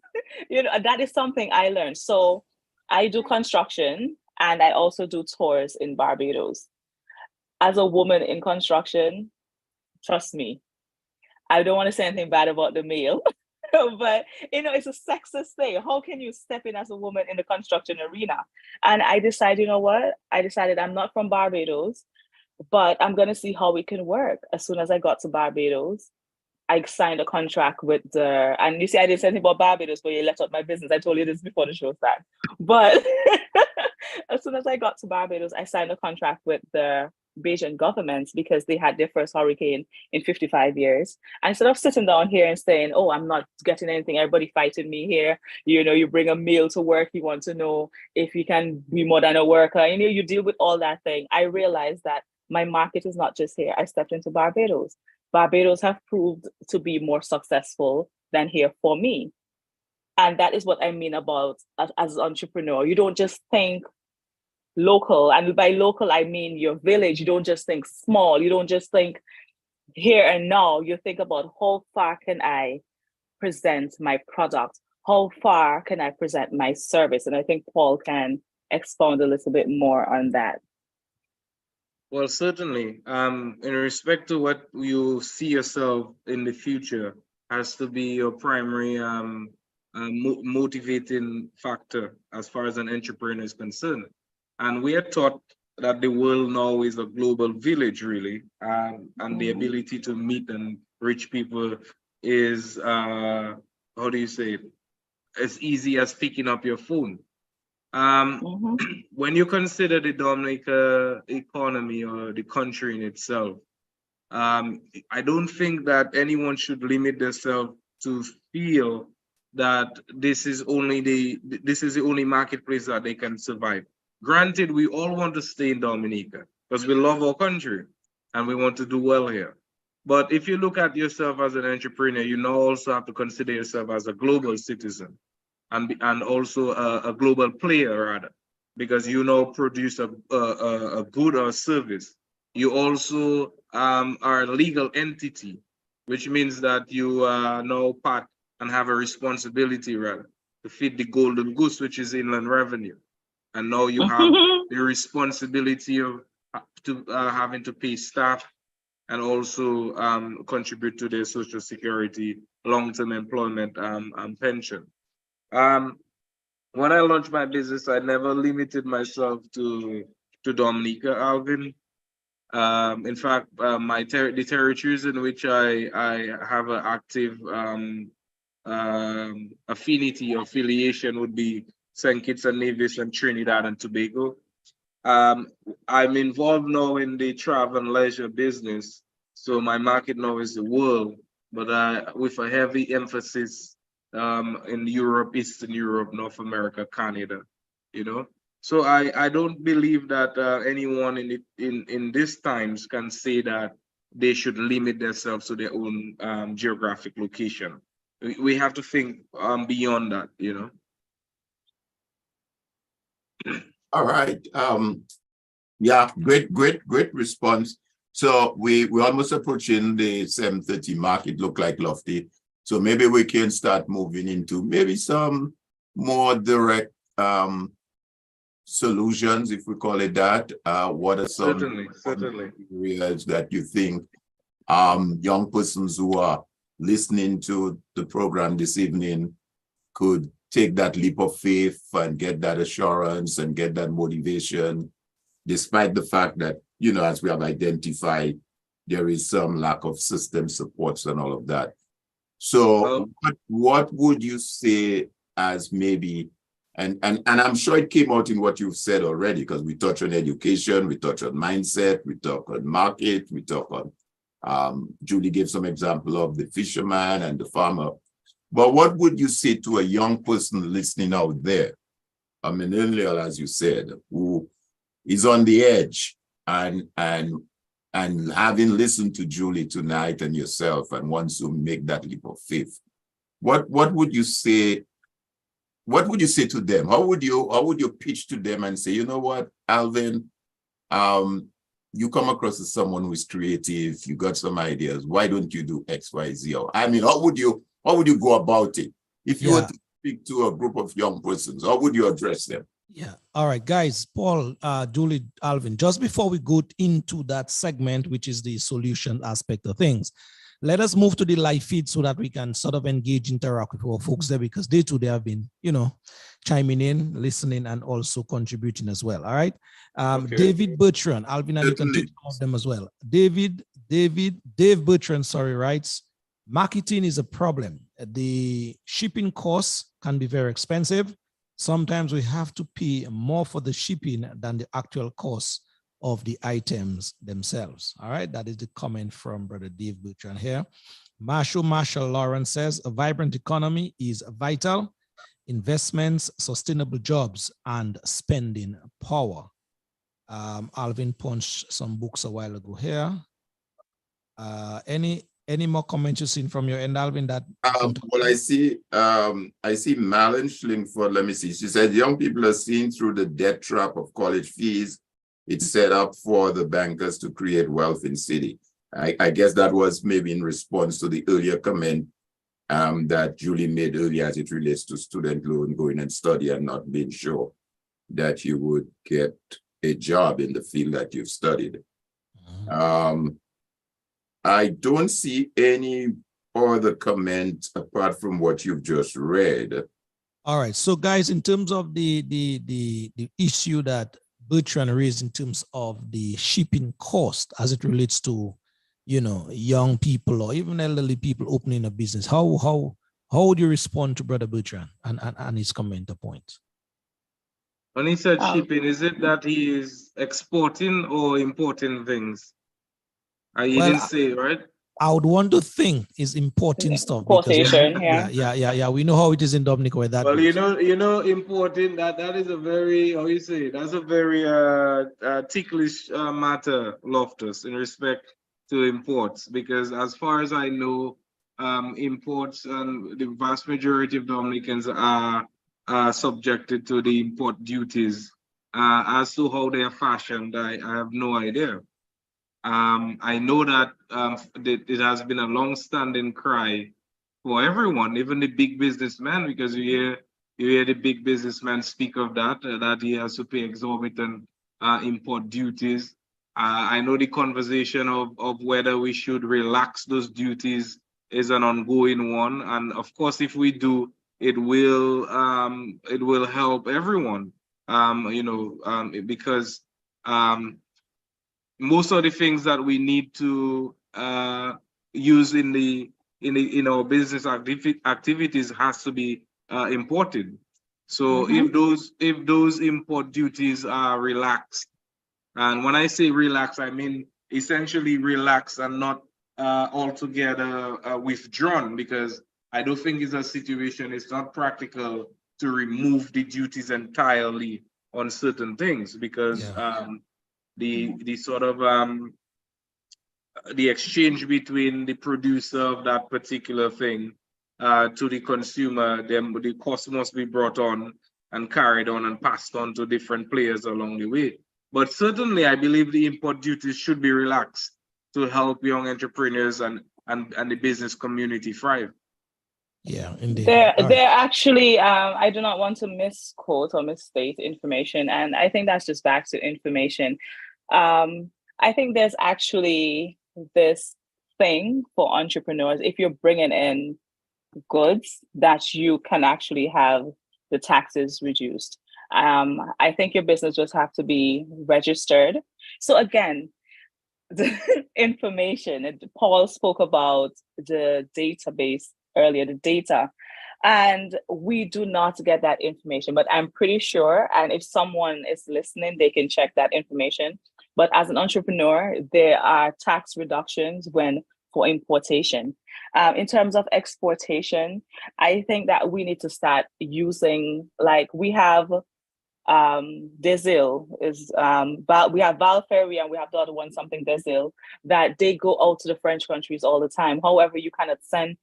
That is something I learned. So I do construction and I also do tours in Barbados. As a woman in construction, trust me, I don't want to say anything bad about the male, but it's a sexist thing. How can you step in as a woman in the construction arena? And I decided, I'm not from Barbados. but I'm going to see how we can work. As soon as I got to Barbados, I signed a contract with the, and you see, I didn't say anything about Barbados, but you left out my business. I told you this before the show started. But as soon as I got to Barbados, I signed a contract with the Bajan government because they had their first hurricane in 55 years. And instead of sitting down here and saying, oh, I'm not getting anything, everybody fighting me here. You know, you bring a meal to work, you want to know if you can be more than a worker. You know, you deal with all that thing. I realized that my market is not just here. I stepped into Barbados. Barbados have proved to be more successful than here for me. And that is what I mean about as an entrepreneur. You don't just think local. And by local, I mean your village. You don't just think small. You don't just think here and now. You think about how far can I present my product? How far can I present my service? And I think Paul can expound a little bit more on that. Well, certainly. In respect to what you see yourself in the future has to be your primary motivating factor as far as an entrepreneur is concerned. And we are taught that the world now is a global village, really, and the ability to meet and reach people is, how do you say it? As easy as picking up your phone. When you consider the Dominica economy or the country in itself, I don't think that anyone should limit themselves to feel that this is the only marketplace that they can survive. Granted, we all want to stay in Dominica because we love our country and we want to do well here. But if you look at yourself as an entrepreneur, you now also have to consider yourself as a global citizen. And also a global player, rather, because you now produce a good or service. You also are a legal entity, which means that you are now part and have a responsibility, rather, to feed the golden goose, which is inland revenue. And now you have the responsibility of having to pay staff and also contribute to their social security, long-term employment, and pension. When I launched my business, I never limited myself to Dominica, Alvin. In fact, the territories in which I have an active affinity or affiliation would be St. Kitts and Nevis and Trinidad and Tobago. I'm involved now in the travel and leisure business, so my market now is the world, but with a heavy emphasis in Europe, Eastern Europe, North America, Canada, you know. So I don't believe that anyone in these times can say that they should limit themselves to their own geographic location. We have to think beyond that, you know. All right. Yeah, great response. So we're almost approaching the 7:30 mark. It looked like Lofty. So maybe we can start moving into maybe some more direct solutions, if we call it that. What are some certainly areas that you think young persons who are listening to the program this evening could take that leap of faith and get that assurance and get that motivation, despite the fact that, you know, as we have identified, there is some lack of system supports and all of that. So what would you say as maybe, and I'm sure it came out in what you've said already, because we touch on education, we touch on mindset, we talk on market, we talk on, Julie gave some example of the fisherman and the farmer. But what would you say to a young person listening out there, a millennial, as you said, who is on the edge and having listened to Julie tonight and yourself and wants to make that leap of faith? What would you say? What would you say to them? How would you pitch to them and say, you know what, Alvin, you come across as someone who is creative, you got some ideas, why don't you do X, Y, Z? Or, I mean, how would you go about it? If you were to speak to a group of young persons, how would you address them? Yeah. All right, guys, Paul, Julie, Alvin, just before we go into that segment, which is the solution aspect of things, let us move to the live feed so that we can sort of engage, interact with our folks there, because they too, they have been, chiming in, listening, and also contributing as well. All right. Okay. David Bertrand, Alvin, and you can take some of them as well. Dave Bertrand, writes, marketing is a problem. The shipping costs can be very expensive. Sometimes we have to pay more for the shipping than the actual cost of the items themselves. All right, that is the comment from Brother Dave Bertrand here. Marshall Lawrence says, a vibrant economy is vital. Investments, sustainable jobs, and spending power. Alvin punched some books a while ago here. Any more comments you've seen from your end, Alvin? That well, I see Malin Schlingford. Let me see. She said, young people are seen through the debt trap of college fees. It's set up for the bankers to create wealth in city. I guess that was maybe in response to the earlier comment that Julie made earlier as it relates to student loan, going and study and not being sure that you would get a job in the field that you've studied. I don't see any other comment apart from what you've just read. All right. So guys, in terms of the issue that Bertrand raised in terms of the shipping cost as it relates to, young people or even elderly people opening a business, how would you respond to Brother Bertrand and his comment or point? When he said shipping, is it that he is exporting or importing things? You didn't say, right? I would want to think is importing stuff. Importation, yeah. We know how it is in Dominica with that. Well, importing that is a very, that's a very ticklish matter, Loftus, in respect to imports, because as far as I know, imports and the vast majority of Dominicans are subjected to the import duties. As to how they are fashioned, I have no idea. I know that it has been a long-standing cry for everyone, even the big businessmen, because you hear the big businessman speak of that he has to pay exorbitant import duties. I know the conversation of whether we should relax those duties is an ongoing one, and of course, if we do, it will help everyone. Because most of the things that we need to use in our business activities has to be imported. So if those import duties are relaxed, and when I say relaxed, I mean essentially relaxed and not altogether withdrawn, because I don't think it's a situation, it's not practical to remove the duties entirely on certain things, because the sort of the exchange between the producer of that particular thing to the consumer, the cost must be brought on and carried on and passed on to different players along the way. But certainly, I believe the import duties should be relaxed to help young entrepreneurs and the business community thrive. Yeah, indeed. They're actually, I do not want to misquote or misstate information, and I think that's just back to information. I think there's actually this thing for entrepreneurs, if you're bringing in goods, that you can actually have the taxes reduced. I think your business just have to be registered. So again, the information, Paul spoke about the database earlier, the data, and we do not get that information, but I'm pretty sure, and if someone is listening, they can check that information. But as an entrepreneur, there are tax reductions for importation. In terms of exportation, I think that we need to start using, like we have Desil is we have Valferry and we have the other one, something Desil, that they go out to the French countries all the time. However, you cannot send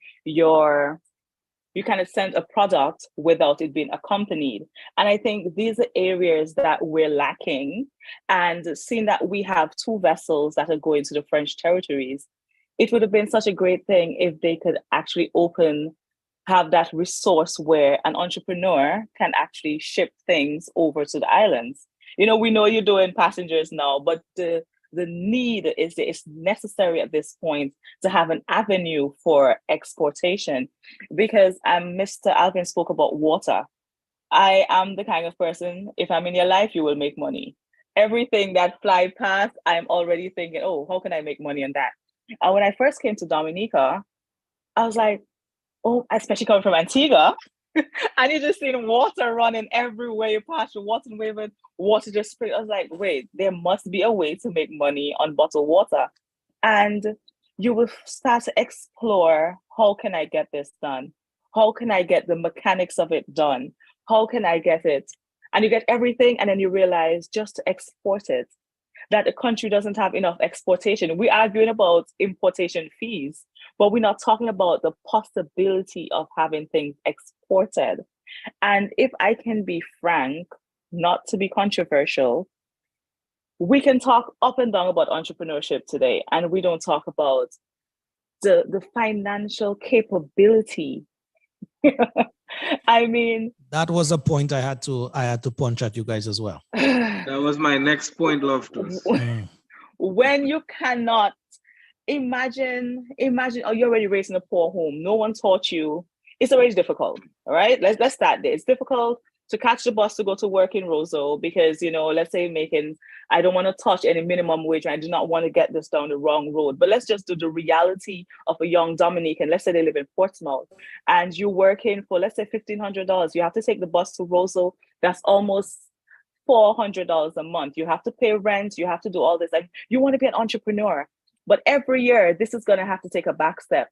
a product without it being accompanied. And I think these are areas that we're lacking. And seeing that we have 2 vessels that are going to the French territories, it would have been such a great thing if they could actually have that resource where an entrepreneur can actually ship things over to the islands. We know you're doing passengers now, but the the need is there. It's necessary at this point to have an avenue for exportation, because Mr. Alvin spoke about water. I am the kind of person, if I'm in your life, you will make money. Everything that fly past, I'm already thinking, oh, how can I make money on that? When I first came to Dominica, I was like, oh, especially coming from Antigua, and you just seen water running everywhere you pass, the water waving, water just spring. I was like, wait, there must be a way to make money on bottled water. And you will start to explore, how can I get this done? How can I get the mechanics of it done? How can I get it? And you get everything, and then you realize just to export it, that the country doesn't have enough exportation. We're arguing about importation fees, but we're not talking about the possibility of having things exported. And if I can be frank, not to be controversial, we can talk up and down about entrepreneurship today, and we don't talk about the financial capability. I mean, That was a point I had to punch at you guys as well. That was my next point, Loftus. When you cannot imagine, oh, you're already raised in a poor home. No one taught you. It's already difficult. All right, let's start there. It's difficult to catch the bus to go to work in Roseau because, let's say I don't want to touch any minimum wage. I do not want to get this down the wrong road. But let's just do the reality of a young Dominican. Let's say they live in Portsmouth and you're working for, let's say, $1,500. You have to take the bus to Roseau. That's almost $400 a month. You have to pay rent. You have to do all this. Like, you want to be an entrepreneur. But every year, this is going to have to take a back step.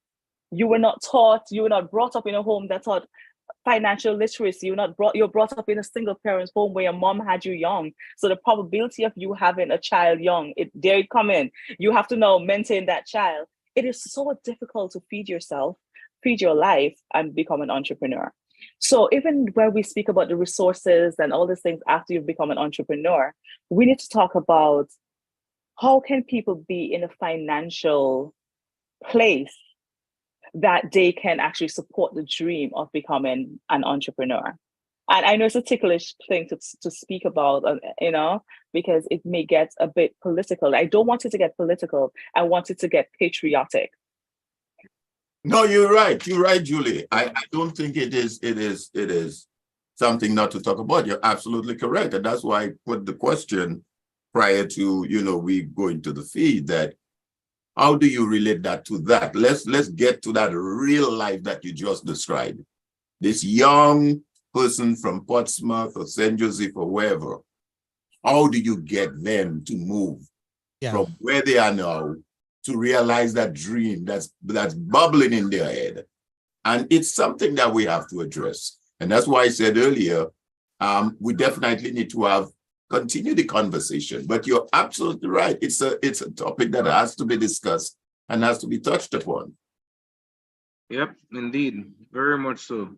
You were not brought up in a home that taught financial literacy. You're brought up in a single parent's home where your mom had you young. So the probability of you having a child young, it come in. You have to now maintain that child. It is so difficult to feed yourself, feed your life, and become an entrepreneur. So even when we speak about the resources and all these things after you've become an entrepreneur, we need to talk about how can people be in a financial place that they can actually support the dream of becoming an entrepreneur. And I know it's a ticklish thing to speak about, because it may get a bit political. I don't want it to get political. I want it to get patriotic. No, you're right. You're right, Julie. I don't think it is something not to talk about. You're absolutely correct. And that's why I put the question prior to, we go into the feed, that how do you relate that to that? Let's get to that real life that you just described. This young person from Portsmouth or St. Joseph or wherever, how do you get them to move from where they are now to realize that dream that's bubbling in their head? And it's something that we have to address. And that's why I said earlier, we definitely need to continue the conversation. But you're absolutely right. It's a topic that has to be discussed and has to be touched upon. Yep, indeed. Very much so.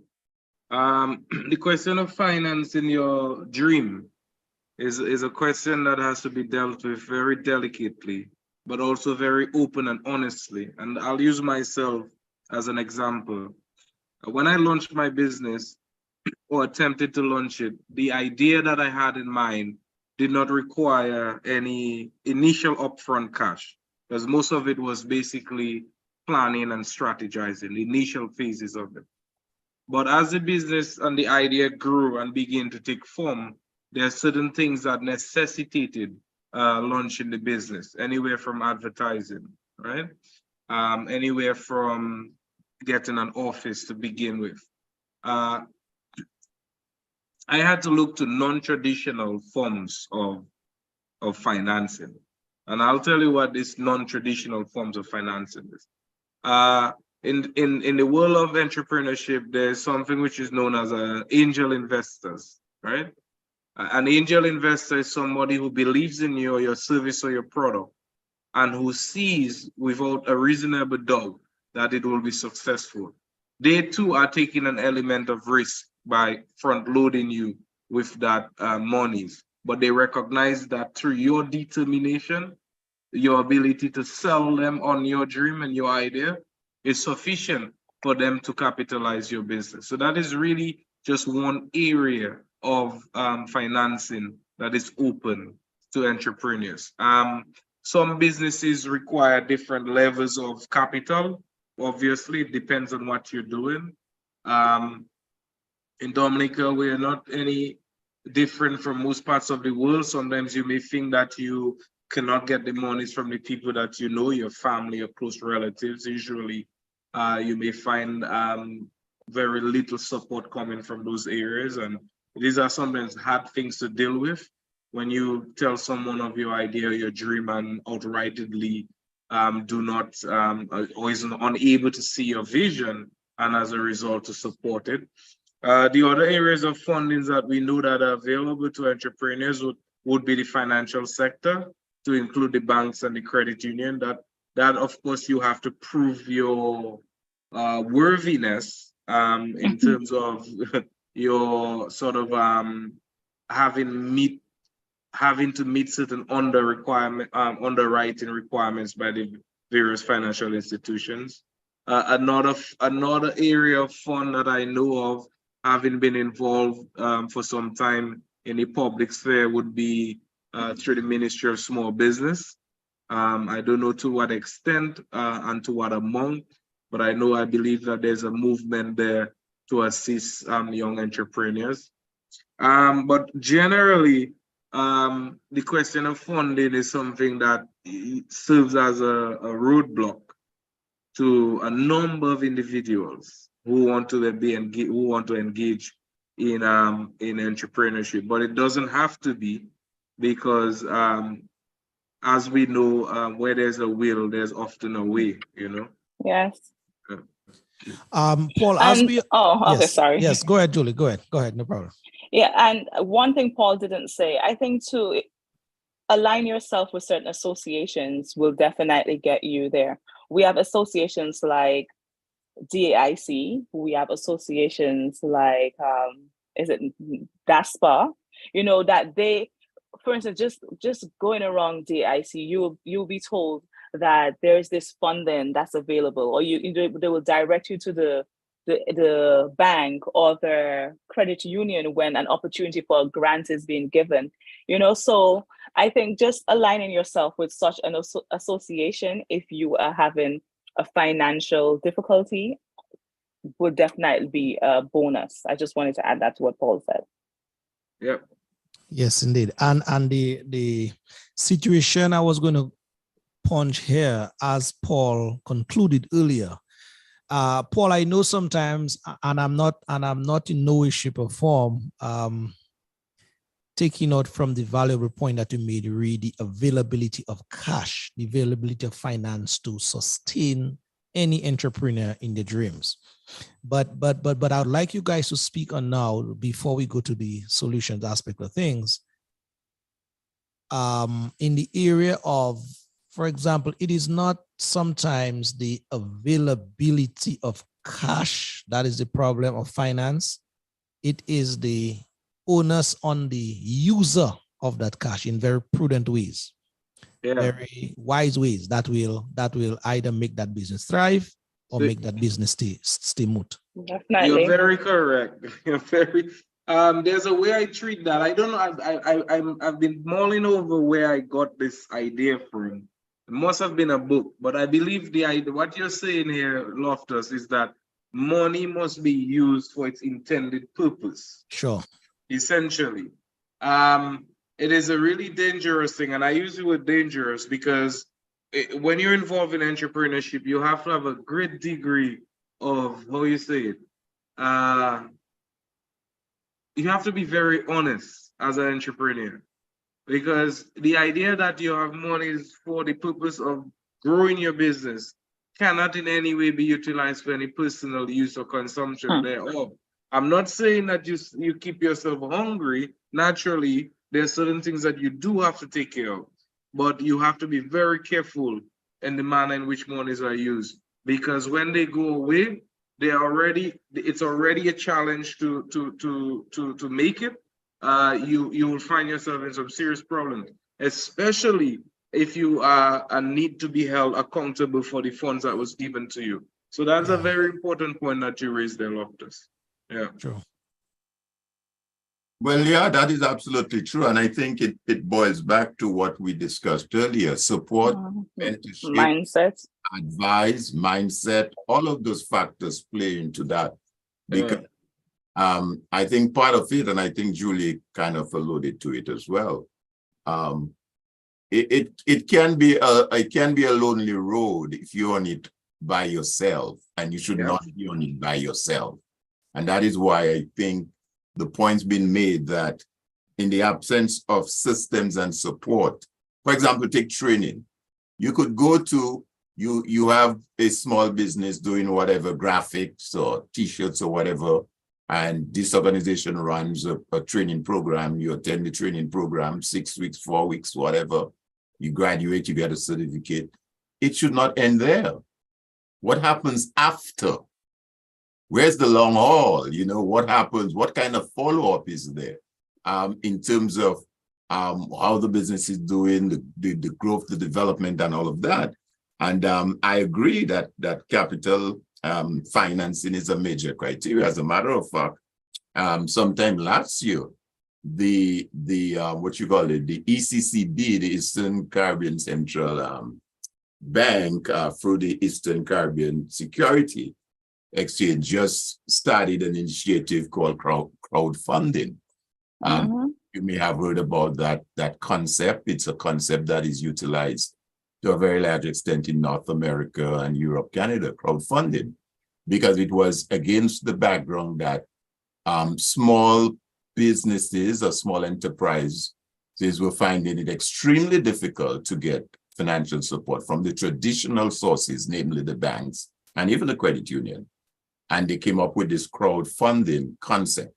The question of finance in your dream is a question that has to be dealt with very delicately, but also very open and honestly. And I'll use myself as an example. When I launched my business or attempted to launch it, the idea that I had in mind did not require any initial upfront cash, because most of it was basically planning and strategizing, the initial phases of it. But as the business and the idea grew and began to take form, there are certain things that necessitated launching the business, anywhere from advertising, right? Anywhere from getting an office to begin with. I had to look to non-traditional forms of financing. And I'll tell you what these non-traditional forms of financing is. In the world of entrepreneurship, there's something which is known as angel investors, right? An angel investor is somebody who believes in you or your service or your product, and who sees without a reasonable doubt that it will be successful. They too are taking an element of risk by front loading you with that monies, but they recognize that through your determination, your ability to sell them on your dream and your idea is sufficient for them to capitalize your business. So that is really just one area of financing that is open to entrepreneurs. Some businesses require different levels of capital. Obviously, it depends on what you're doing. In Dominica, we are not any different from most parts of the world. Sometimes you may think that you cannot get the monies from the people that you know, your family or close relatives. Usually, you may find very little support coming from those areas. And these are sometimes hard things to deal with when you tell someone of your idea, your dream, and outrightly do not or is unable to see your vision, and as a result to support it. The other areas of fundings that we know that are available to entrepreneurs would be the financial sector, to include the banks and the credit union. That of course you have to prove your worthiness in terms of your sort of having to meet certain underwriting requirements by the various financial institutions. Another area of fund that I know of, having been involved for some time in the public sphere, would be through the Ministry of Small Business. I don't know to what extent and to what amount, but I believe that there's a movement there to assist young entrepreneurs. But generally, the question of funding is something that serves as a roadblock to a number of individuals who want to engage in entrepreneurship. But it doesn't have to be, because as we know, where there's a will, there's often a way. Yes. Paul, as we okay, yes, sorry. yes, go ahead, Julie. Go ahead, no problem. Yeah, and one thing Paul didn't say, I think too, align yourself with certain associations will definitely get you there. We have associations like DAIC, we have associations like is it DASPA, that they, for instance, just going around DAIC, you'll be told that there's this funding that's available, or they will direct you to the bank or the credit union when an opportunity for a grant is being given. So I think just aligning yourself with such an association, if you are having a financial difficulty, would definitely be a bonus. I just wanted to add that to what Paul said. Yep. Yes, indeed. And the situation I was going to punch here, as Paul concluded earlier. Paul, I know sometimes, and I'm not in no way, shape, or form taking out from the valuable point that you made, read the availability of cash, the availability of finance to sustain any entrepreneur in their dreams. But I would like you guys to speak on now, before we go to the solutions aspect of things, in the area of, for example, it is not sometimes the availability of cash that is the problem of finance. It is the onus on the user of that cash in very prudent ways, very wise ways that will either make that business thrive or make that business stay moot. Definitely. You're very correct. You're very. There's a way I treat that. I don't know. I've been mulling over where I got this idea from. It must have been a book, but I believe what you're saying here, Loftus, is that money must be used for its intended purpose. Sure. Essentially, it is a really dangerous thing, and I use the word dangerous because when you're involved in entrepreneurship, you have to have a great degree of, how you say it, you have to be very honest as an entrepreneur, because the idea that you have money for the purpose of growing your business cannot in any way be utilized for any personal use or consumption thereof. I'm not saying that you keep yourself hungry. Naturally, there are certain things that you do have to take care of, but you have to be very careful in the manner in which monies are used, because when they go away, it's already a challenge to make it. You will find yourself in some serious problems, especially if you need to be held accountable for the funds that was given to you. So that's a very important point that you raised there, Loftus. Yeah. True. Well, yeah, that is absolutely true. And I think it boils back to what we discussed earlier: support, mentorship, Mindset. advice, mindset, all of those factors play into that. Because I think part of it, and I think Julie kind of alluded to it as well, it can be a lonely road if you're on it by yourself, and you should not be on it by yourself. And that is why I think the point's been made that in the absence of systems and support, for example, take training. You could go to, you have a small business doing whatever, graphics or t-shirts or whatever, and this organization runs a training program. You attend the training program, 6 weeks, 4 weeks, whatever. You graduate, you get a certificate. It should not end there. What happens after? Where's the long haul? You know, what happens? What kind of follow-up is there in terms of how the business is doing, the growth, the development, and all of that? And I agree that capital financing is a major criteria. As a matter of fact, sometime last year, the what you call it, the ECCB, the Eastern Caribbean Central Bank, through the Eastern Caribbean Security Exchange, just started an initiative called crowdfunding. You may have heard about that concept. It's a concept that is utilized to a very large extent in North America and Europe, Canada, crowdfunding, because it was against the background that small businesses or small enterprises were finding it extremely difficult to get financial support from the traditional sources, namely the banks and even the credit union. And they came up with this crowdfunding concept,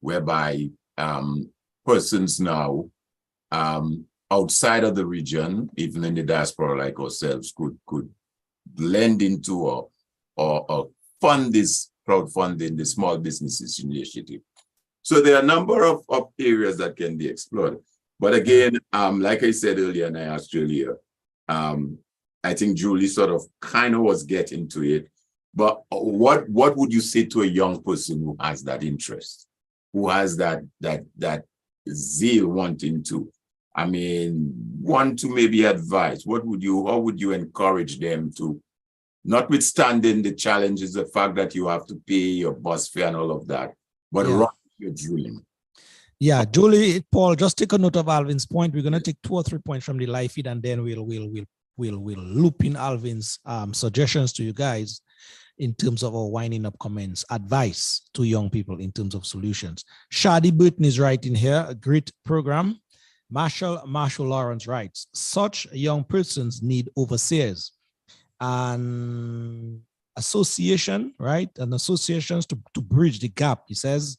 whereby persons now outside of the region, even in the diaspora like ourselves, could lend into or fund this crowdfunding, the small businesses initiative. So there are a number of areas that can be explored. But again, like I said earlier, and I asked earlier, I think Julie sort of kind of was getting to it. But what would you say to a young person who has that interest, who has that zeal wanting to, want to maybe advise? How would you encourage them to, notwithstanding the challenges, the fact that you have to pay your bus fare and all of that, but run your dream? Yeah, Julie, Paul, just take a note of Alvin's point. We're gonna take 2 or 3 points from the live feed, and then we'll loop in Alvin's suggestions to you guys in terms of our winding up comments, advice to young people in terms of solutions. Shadi Burton is writing here, a great program. Marshall Lawrence writes, such young persons need overseers and association, right? And associations to bridge the gap, he says,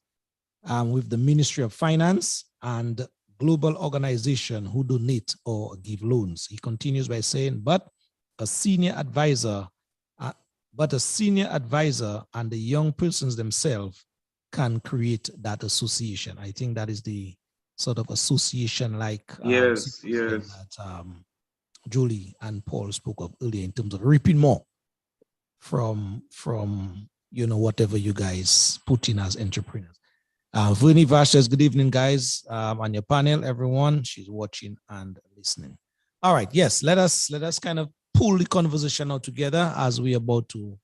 with the Ministry of Finance and global organization who donate or give loans. He continues by saying, but a senior advisor and the young persons themselves can create that association. I think that is the sort of association-like that Julie and Paul spoke of earlier in terms of reaping more from whatever you guys put in as entrepreneurs. Vernie Vash says, good evening, guys, on your panel, everyone. She's watching and listening. All right, yes, let us kind of pull the conversation out together as we're about to,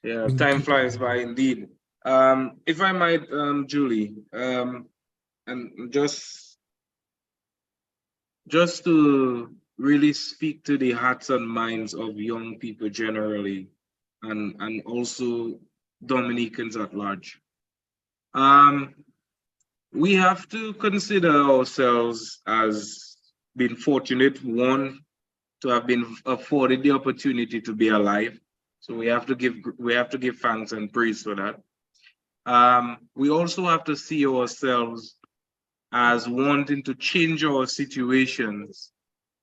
Yeah, time flies by indeed. If I might, Julie, and just to really speak to the hearts and minds of young people generally, and also Dominicans at large. We have to consider ourselves as being fortunate, one, to have been afforded the opportunity to be alive. So we have to give thanks and praise for that. We also have to see ourselves as wanting to change our situations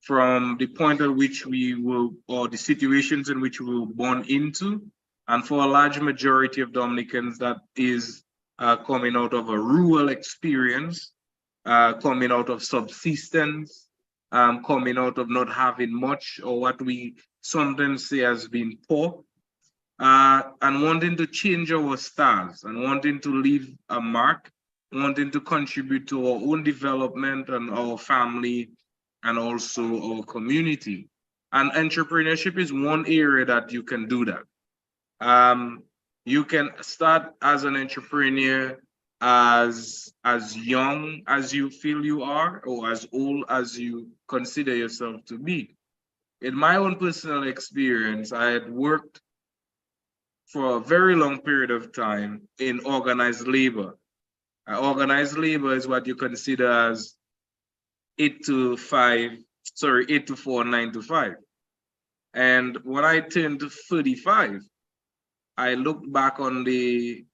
from the point at which we will, or the situations in which we were born into. And for a large majority of Dominicans, that is coming out of a rural experience, coming out of subsistence, coming out of not having much, or what we sometimes say as being poor, and wanting to change our stars and wanting to leave a mark wanting to contribute to our own development and our family and also our community. And entrepreneurship is one area that you can do that. You can start as an entrepreneur as young as you feel you are, or as old as you consider yourself to be. In my own personal experience, I had worked for a very long period of time in organized labor. Organized labor is what you consider as 8 to 4, 9 to 5. And when I turned to 35, I looked back on the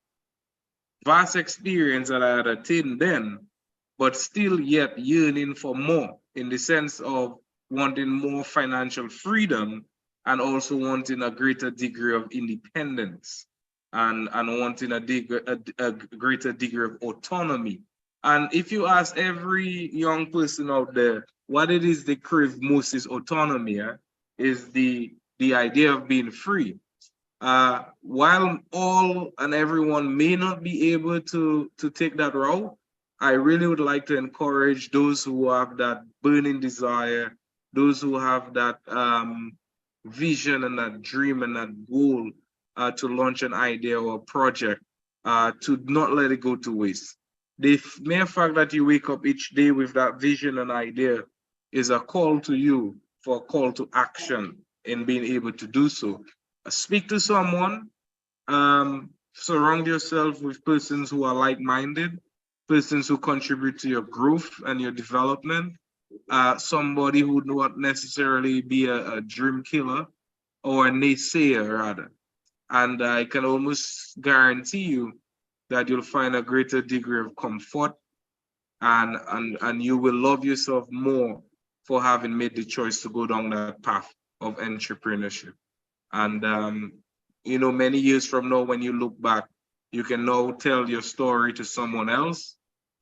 vast experience that I had attained then, but still yet yearning for more, in the sense of wanting more financial freedom and also wanting a greater degree of independence and wanting a greater degree of autonomy. And if you ask every young person out there what it is they crave most is autonomy, is the idea of being free. While all and everyone may not be able to take that route, I really would like to encourage those who have that burning desire, those who have that vision and that dream and that goal to launch an idea or a project, to not let it go to waste. The mere fact that you wake up each day with that vision and idea is a call to you for a call to action in being able to do so. Speak to someone, surround yourself with persons who are like-minded, persons who contribute to your growth and your development, somebody who would not necessarily be a dream killer or a naysayer rather. And I can almost guarantee you that you'll find a greater degree of comfort and you will love yourself more for having made the choice to go down that path of entrepreneurship. And many years from now, when you look back, you can now tell your story to someone else,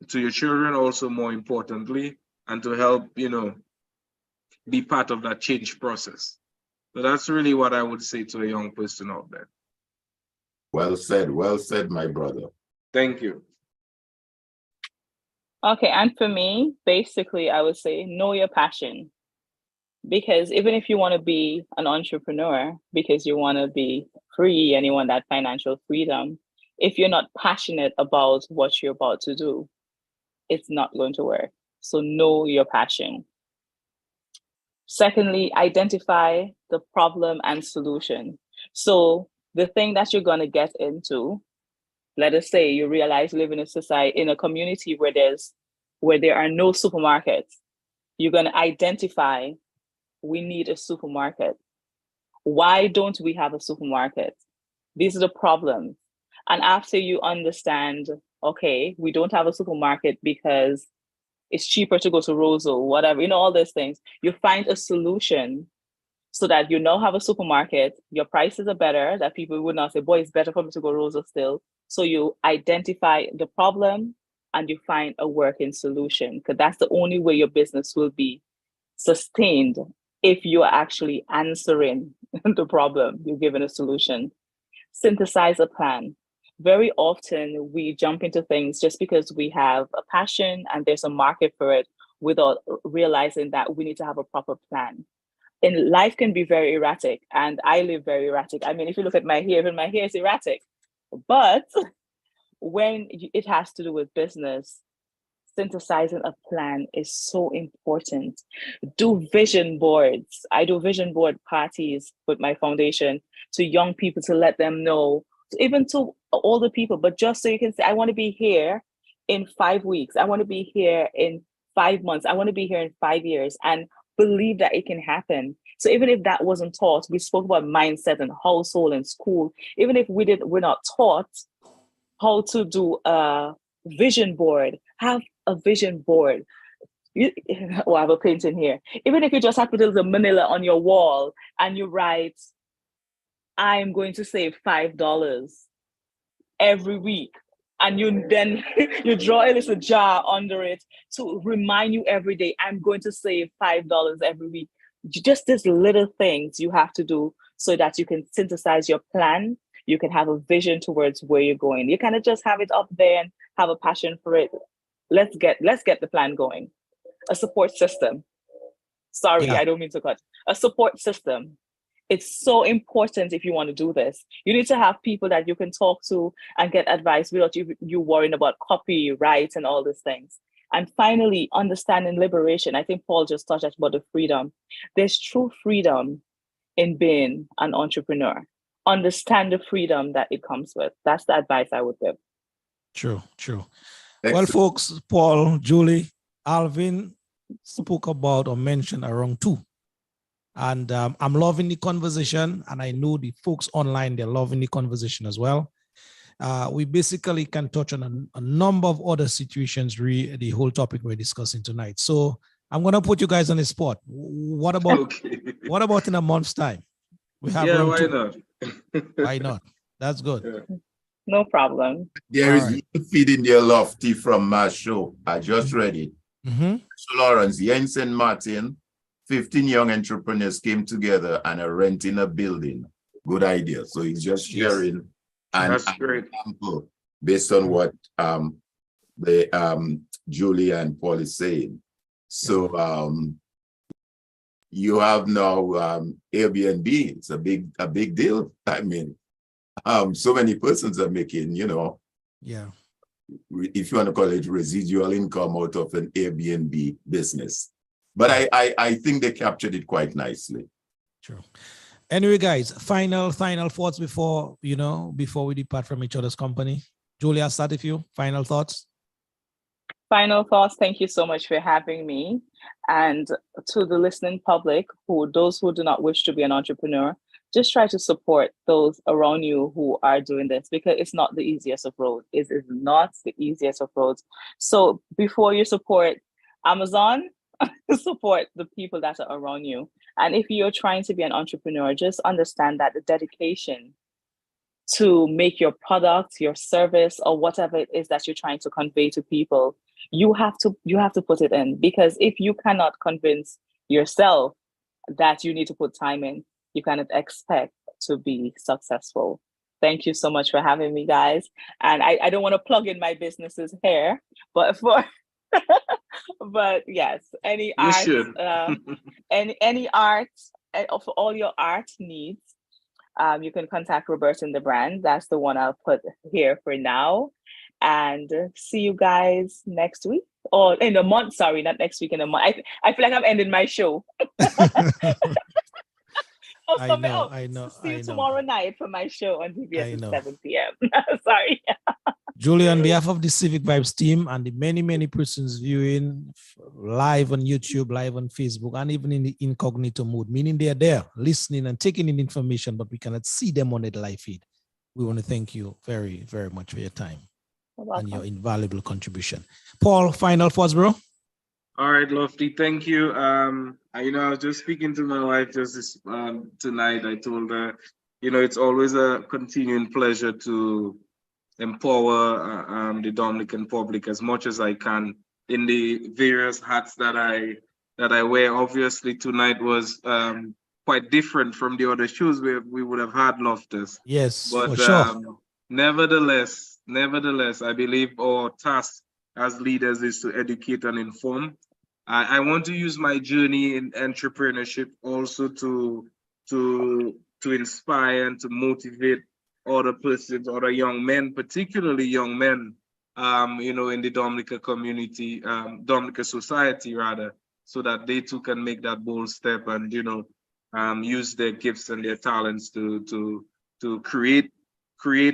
to your children also, more importantly, and to help, be part of that change process. So that's really what I would say to a young person out there. Well said, my brother. Thank you. Okay, and for me, basically, I would say know your passion. Because even if you want to be an entrepreneur, because you want to be free and you want that financial freedom, if you're not passionate about what you're about to do, it's not going to work. So know your passion. Secondly, identify the problem and solution. So the thing that you're going to get into, let us say you realize you live in a society, in a community where there are no supermarkets. You're going to identify, we need a supermarket. Why don't we have a supermarket? These are the problems. And after you understand, okay, we don't have a supermarket because it's cheaper to go to Rosal, whatever, all these things, you find a solution so that you now have a supermarket, your prices are better, that people would not say, boy, it's better for me to go Rosal still. So you identify the problem and you find a working solution, because that's the only way your business will be sustained, if you are actually answering the problem, you're given a solution. Synthesize a plan. Very often we jump into things just because we have a passion and there's a market for it without realizing that we need to have a proper plan. And life can be very erratic, and I live very erratic. I mean, if you look at my hair, even my hair is erratic. But when it has to do with business, synthesizing a plan is so important. Do vision boards. I do vision board parties with my foundation to young people to let them know, even to older people, but just so you can say, I want to be here in 5 weeks. I want to be here in 5 months. I want to be here in 5 years, and believe that it can happen. So even if that wasn't taught, we spoke about mindset and household and school. Even if we're not taught how to do a vision board, have a vision board. I have a painting here. Even if you just have to put a manila on your wall and you write, I'm going to save $5 every week. And you then you draw a little jar under it to remind you every day, I'm going to save $5 every week. Just these little things you have to do so that you can synthesize your plan. You can have a vision towards where you're going. You kind of just have it up there and have a passion for it. Let's get the plan going. A support system. Sorry, Yeah. I don't mean to cut. A support system. It's so important if you want to do this. You need to have people that you can talk to and get advice without you worrying about copyright and all these things. And finally, understanding liberation. I think Paul just touched about the freedom. There's true freedom in being an entrepreneur. Understand the freedom that it comes with. That's the advice I would give. True. Well, Excellent. folks, Paul, Julie, Alvin spoke about or mentioned around 2. And I'm loving the conversation, and I know the folks online, they're loving the conversation as well. We basically can touch on a number of other situations, the whole topic we're discussing tonight. So I'm going to put you guys on the spot. What about in a month's time? We have why 2. not? Why not? That's good. Yeah. No problem. There is Alright. feed in their lofty from my show. I just read it. Mm-hmm. So Lawrence, Jens and Martin, 15 young entrepreneurs came together and are renting a building. Good idea. So he's just sharing That's great. example based on what Julie and Paul is saying. So you have now Airbnb. It's a big deal. I mean, so many persons are making, Yeah. if you want to call it residual income out of an Airbnb business. But I think they captured it quite nicely. True. Anyway, guys, final thoughts before we depart from each other's company. Julie, I'll start with you. Final thoughts. Final thoughts. Thank you so much for having me. And to the listening public, those who do not wish to be an entrepreneur, just try to support those around you who are doing this, because it's not the easiest of roads. It is not the easiest of roads. So before you support Amazon, support the people that are around you. And if you're trying to be an entrepreneur, just understand that the dedication to make your product, your service, or whatever it is that you're trying to convey to people, you have to put it in. Because if you cannot convince yourself that you need to put time in, you cannot expect to be successful. Thank you so much for having me, guys. And I don't want to plug in my businesses here, but but yes, any art, any art, for all your art needs, you can contact Roberta in the brand. That's the one I'll put here for now. And see you guys next week, or in a month. Sorry, not next week, in a month. I feel like I'm ending my show. I know. See you tomorrow night for my show on DBS at 7 p.m. Sorry. Julie, on behalf of the Civic Vibes team and the many persons viewing live on YouTube, live on Facebook, and even in the incognito mode, meaning they're there listening and taking in information, but we cannot see them on the live feed. We want to thank you very, very much for your time and your invaluable contribution. Paul, final thoughts, bro? All right, Lofty, thank you. I was just speaking to my wife just this tonight. I told her, it's always a continuing pleasure to empower the Dominican public as much as I can in the various hats that I wear. Obviously, tonight was quite different from the other shows where we would have had Loftus. Yes, but for sure. Nevertheless, I believe our task as leaders is to educate and inform. I want to use my journey in entrepreneurship also to inspire and to motivate other persons, other young men, particularly young men, in the Dominica community, Dominica society rather, so that they too can make that bold step and use their gifts and their talents to create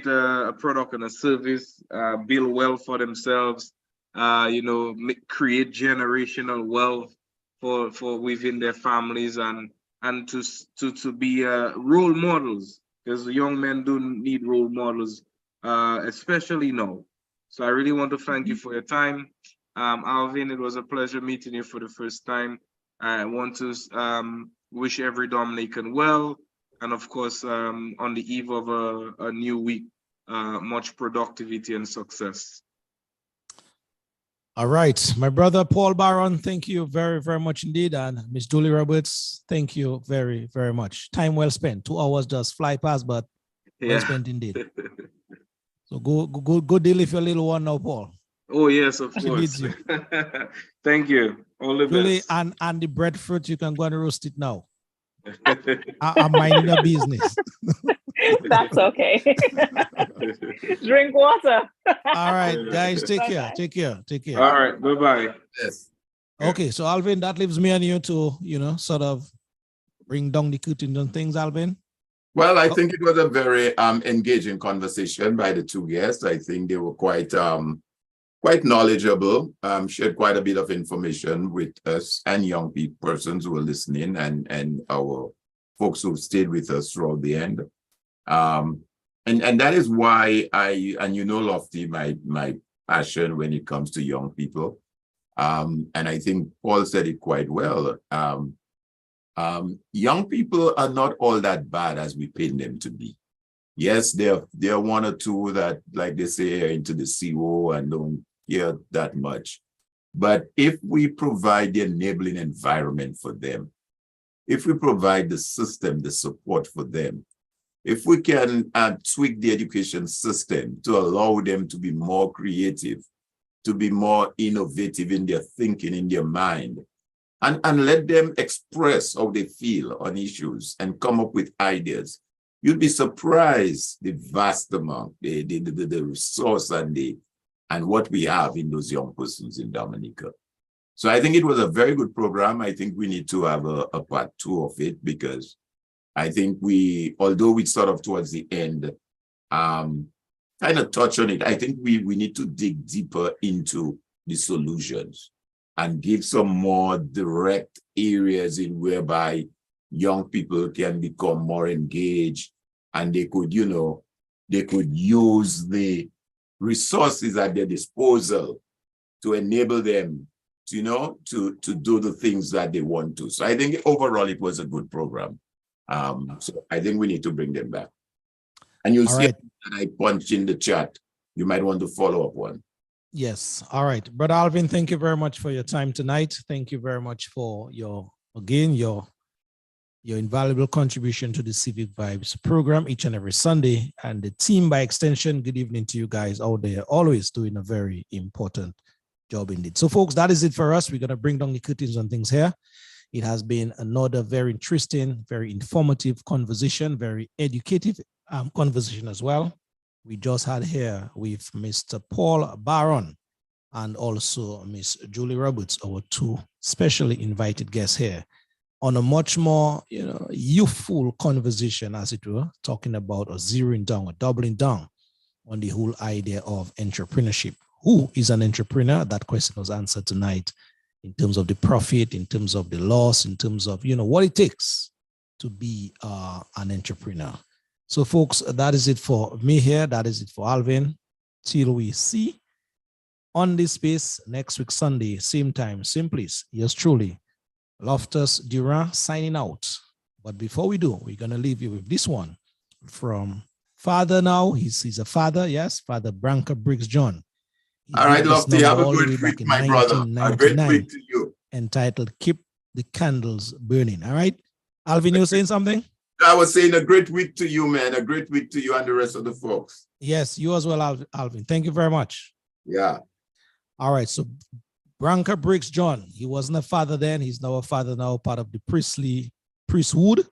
a product and a service, build wealth for themselves, create generational wealth for within their families and to be role models, because young men do need role models, especially now. So I really want to thank you for your time. Alvin, it was a pleasure meeting you for the first time. I want to wish every Dominican well, and of course, on the eve of a new week, much productivity and success. All right, my brother Paul Barron, thank you very, very much indeed. And Miss Julie Roberts, thank you very, very much. Time well spent. 2 hours just fly past, but Well spent indeed. So go deal with your little one now, Paul. Oh yes, of She course. needs you. Thank you. All the Julie, best. and the breadfruit, you can go and roast it now. I'm minding a business. That's okay. Drink water. All right, guys, take care. Bye-bye. Take care. Take care. All right. Bye-bye. Yes. Okay, so Alvin, that leaves me and you to, sort of bring down the curtains on things, Alvin. Well, I think it was a very engaging conversation by the two guests. I think they were quite knowledgeable, shared quite a bit of information with us and young persons who were listening and our folks who stayed with us throughout the end. And that is why Lofty, my passion when it comes to young people. And I think Paul said it quite well. Young people are not all that bad as we paint them to be. Yes, there are one or two that, like they say, are into the CO and don't hear that much. But if we provide the enabling environment for them, if we provide the system, the support for them, if we can tweak the education system to allow them to be more creative, to be more innovative in their thinking, in their mind, and let them express how they feel on issues and come up with ideas, you'd be surprised the vast amount, the resource and what we have in those young persons in Dominica. So I think it was a very good program. I think we need to have a part 2 of it, because I think although we sort of towards the end, kind of touch on it, I think we need to dig deeper into the solutions and give some more direct areas in whereby young people can become more engaged, and they could use the resources at their disposal to enable them to do the things that they want to. So I think overall it was a good program. So I think we need to bring them back. And you'll see that I punched in the chat. You might want to follow up one. Yes. All right. Brother Alvin, thank you very much for your time tonight. Thank you very much for your invaluable contribution to the Civic Vibes program each and every Sunday. And the team, by extension, good evening to you guys out there, always doing a very important job indeed. So folks, that is it for us. We're going to bring down the curtains on things here. It has been another very interesting, very informative conversation, very educative conversation as well. We just had here with Mr. Paul Barron and also Miss Julie Roberts, our two specially invited guests here, on a much more youthful conversation, as it were, talking about or zeroing down or doubling down on the whole idea of entrepreneurship. Who is an entrepreneur? That question was answered tonight in terms of the profit, in terms of the loss, in terms of what it takes to be an entrepreneur. So folks, that is it for me here. That is it for Alvin. Till we see on this space next week, Sunday, same time, same place. Yes, truly. Loftus Durant signing out. But before we do, we're going to leave you with this one from Father now. He's a father, yes, Father Branca Briggs John. All right, Lofty, have a good week, my brother. A great week to you. Entitled Keep the Candles Burning. All right. Alvin, you were saying something? I was saying a great week to you, man. A great week to you and the rest of the folks. Yes, you as well, Alvin. Thank you very much. Yeah. All right. So Branca Briggs John, he wasn't a father then. He's now a father now, part of the priesthood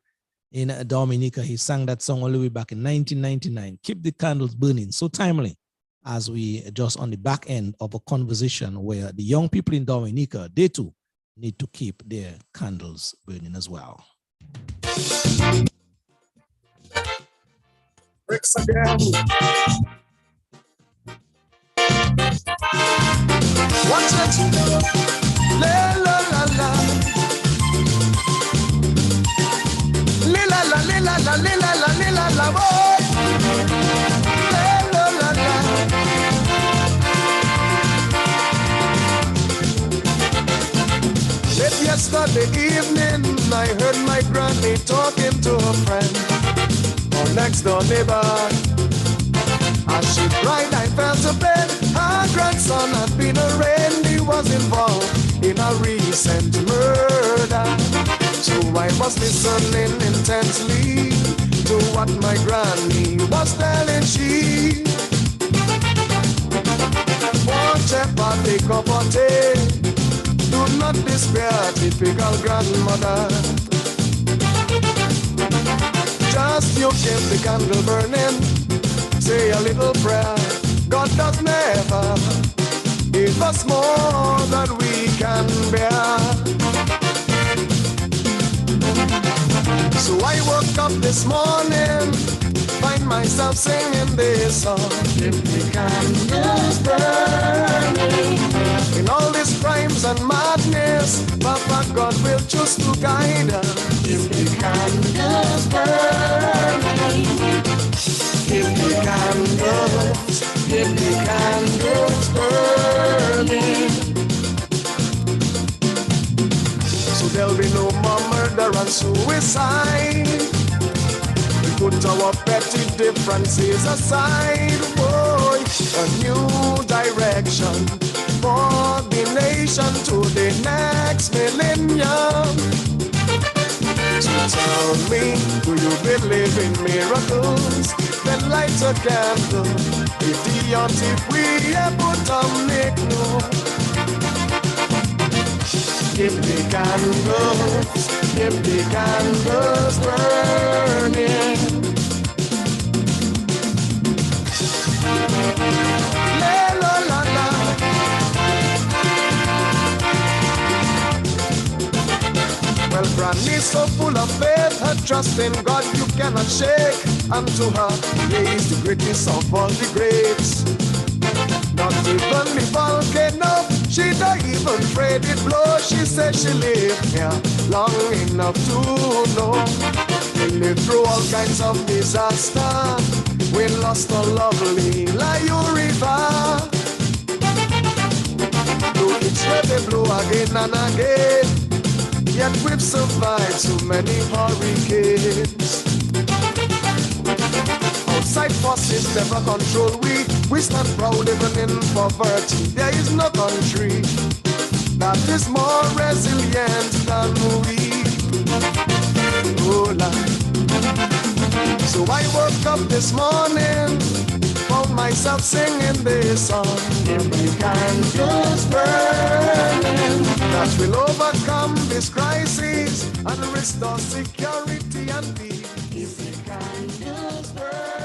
in Dominica. He sang that song all the way back in 1999. Keep the candles burning. So timely, as we just on the back end of a conversation where the young people in Dominica, they too need to keep their candles burning as well. Bricks again. Watch it. La la la la. La la la la la la la la la boy. La la la la. Late yesterday evening, I heard my granny talking to her friend, our next door neighbor. As she cried, I felt a pain. Her grandson had been arraigned. He was involved in a recent murder. So I was listening intensely to what my granny was telling she. Whichever take up or take, do not despair, typical grandmother. Just you keep the candle burning, say a little prayer. God does never give us more than we can bear. So I woke up this morning, find myself singing this song. If the candles burning in all these crimes and madness, Papa God will choose to guide us. If the candles burning, if the candles burning, so there'll be no more murder and suicide. Put our petty differences aside, boy. A new direction for the nation to the next millennium. So tell me, do you believe in miracles? Then light a candle. Idiotic, we put a make no. Keep the candles burning. La la la la. Well, Granny's so full of faith, her trust in God you cannot shake. And to her, he is the greatest of all the greats. Not even the volcano, she don't even afraid it blow. She said she lived here long enough to know. We lived through all kinds of disaster. We lost a lovely Layo River. Though each year they blow again and again, yet we've survived so many hurricanes. Outside forces never control we. We stand proud even in poverty. There is no country that is more resilient than we. Oh, Lord. So I woke up this morning, found myself singing this song. Every candle's burning, that will overcome this crisis and restore security and peace. Every candle's burning.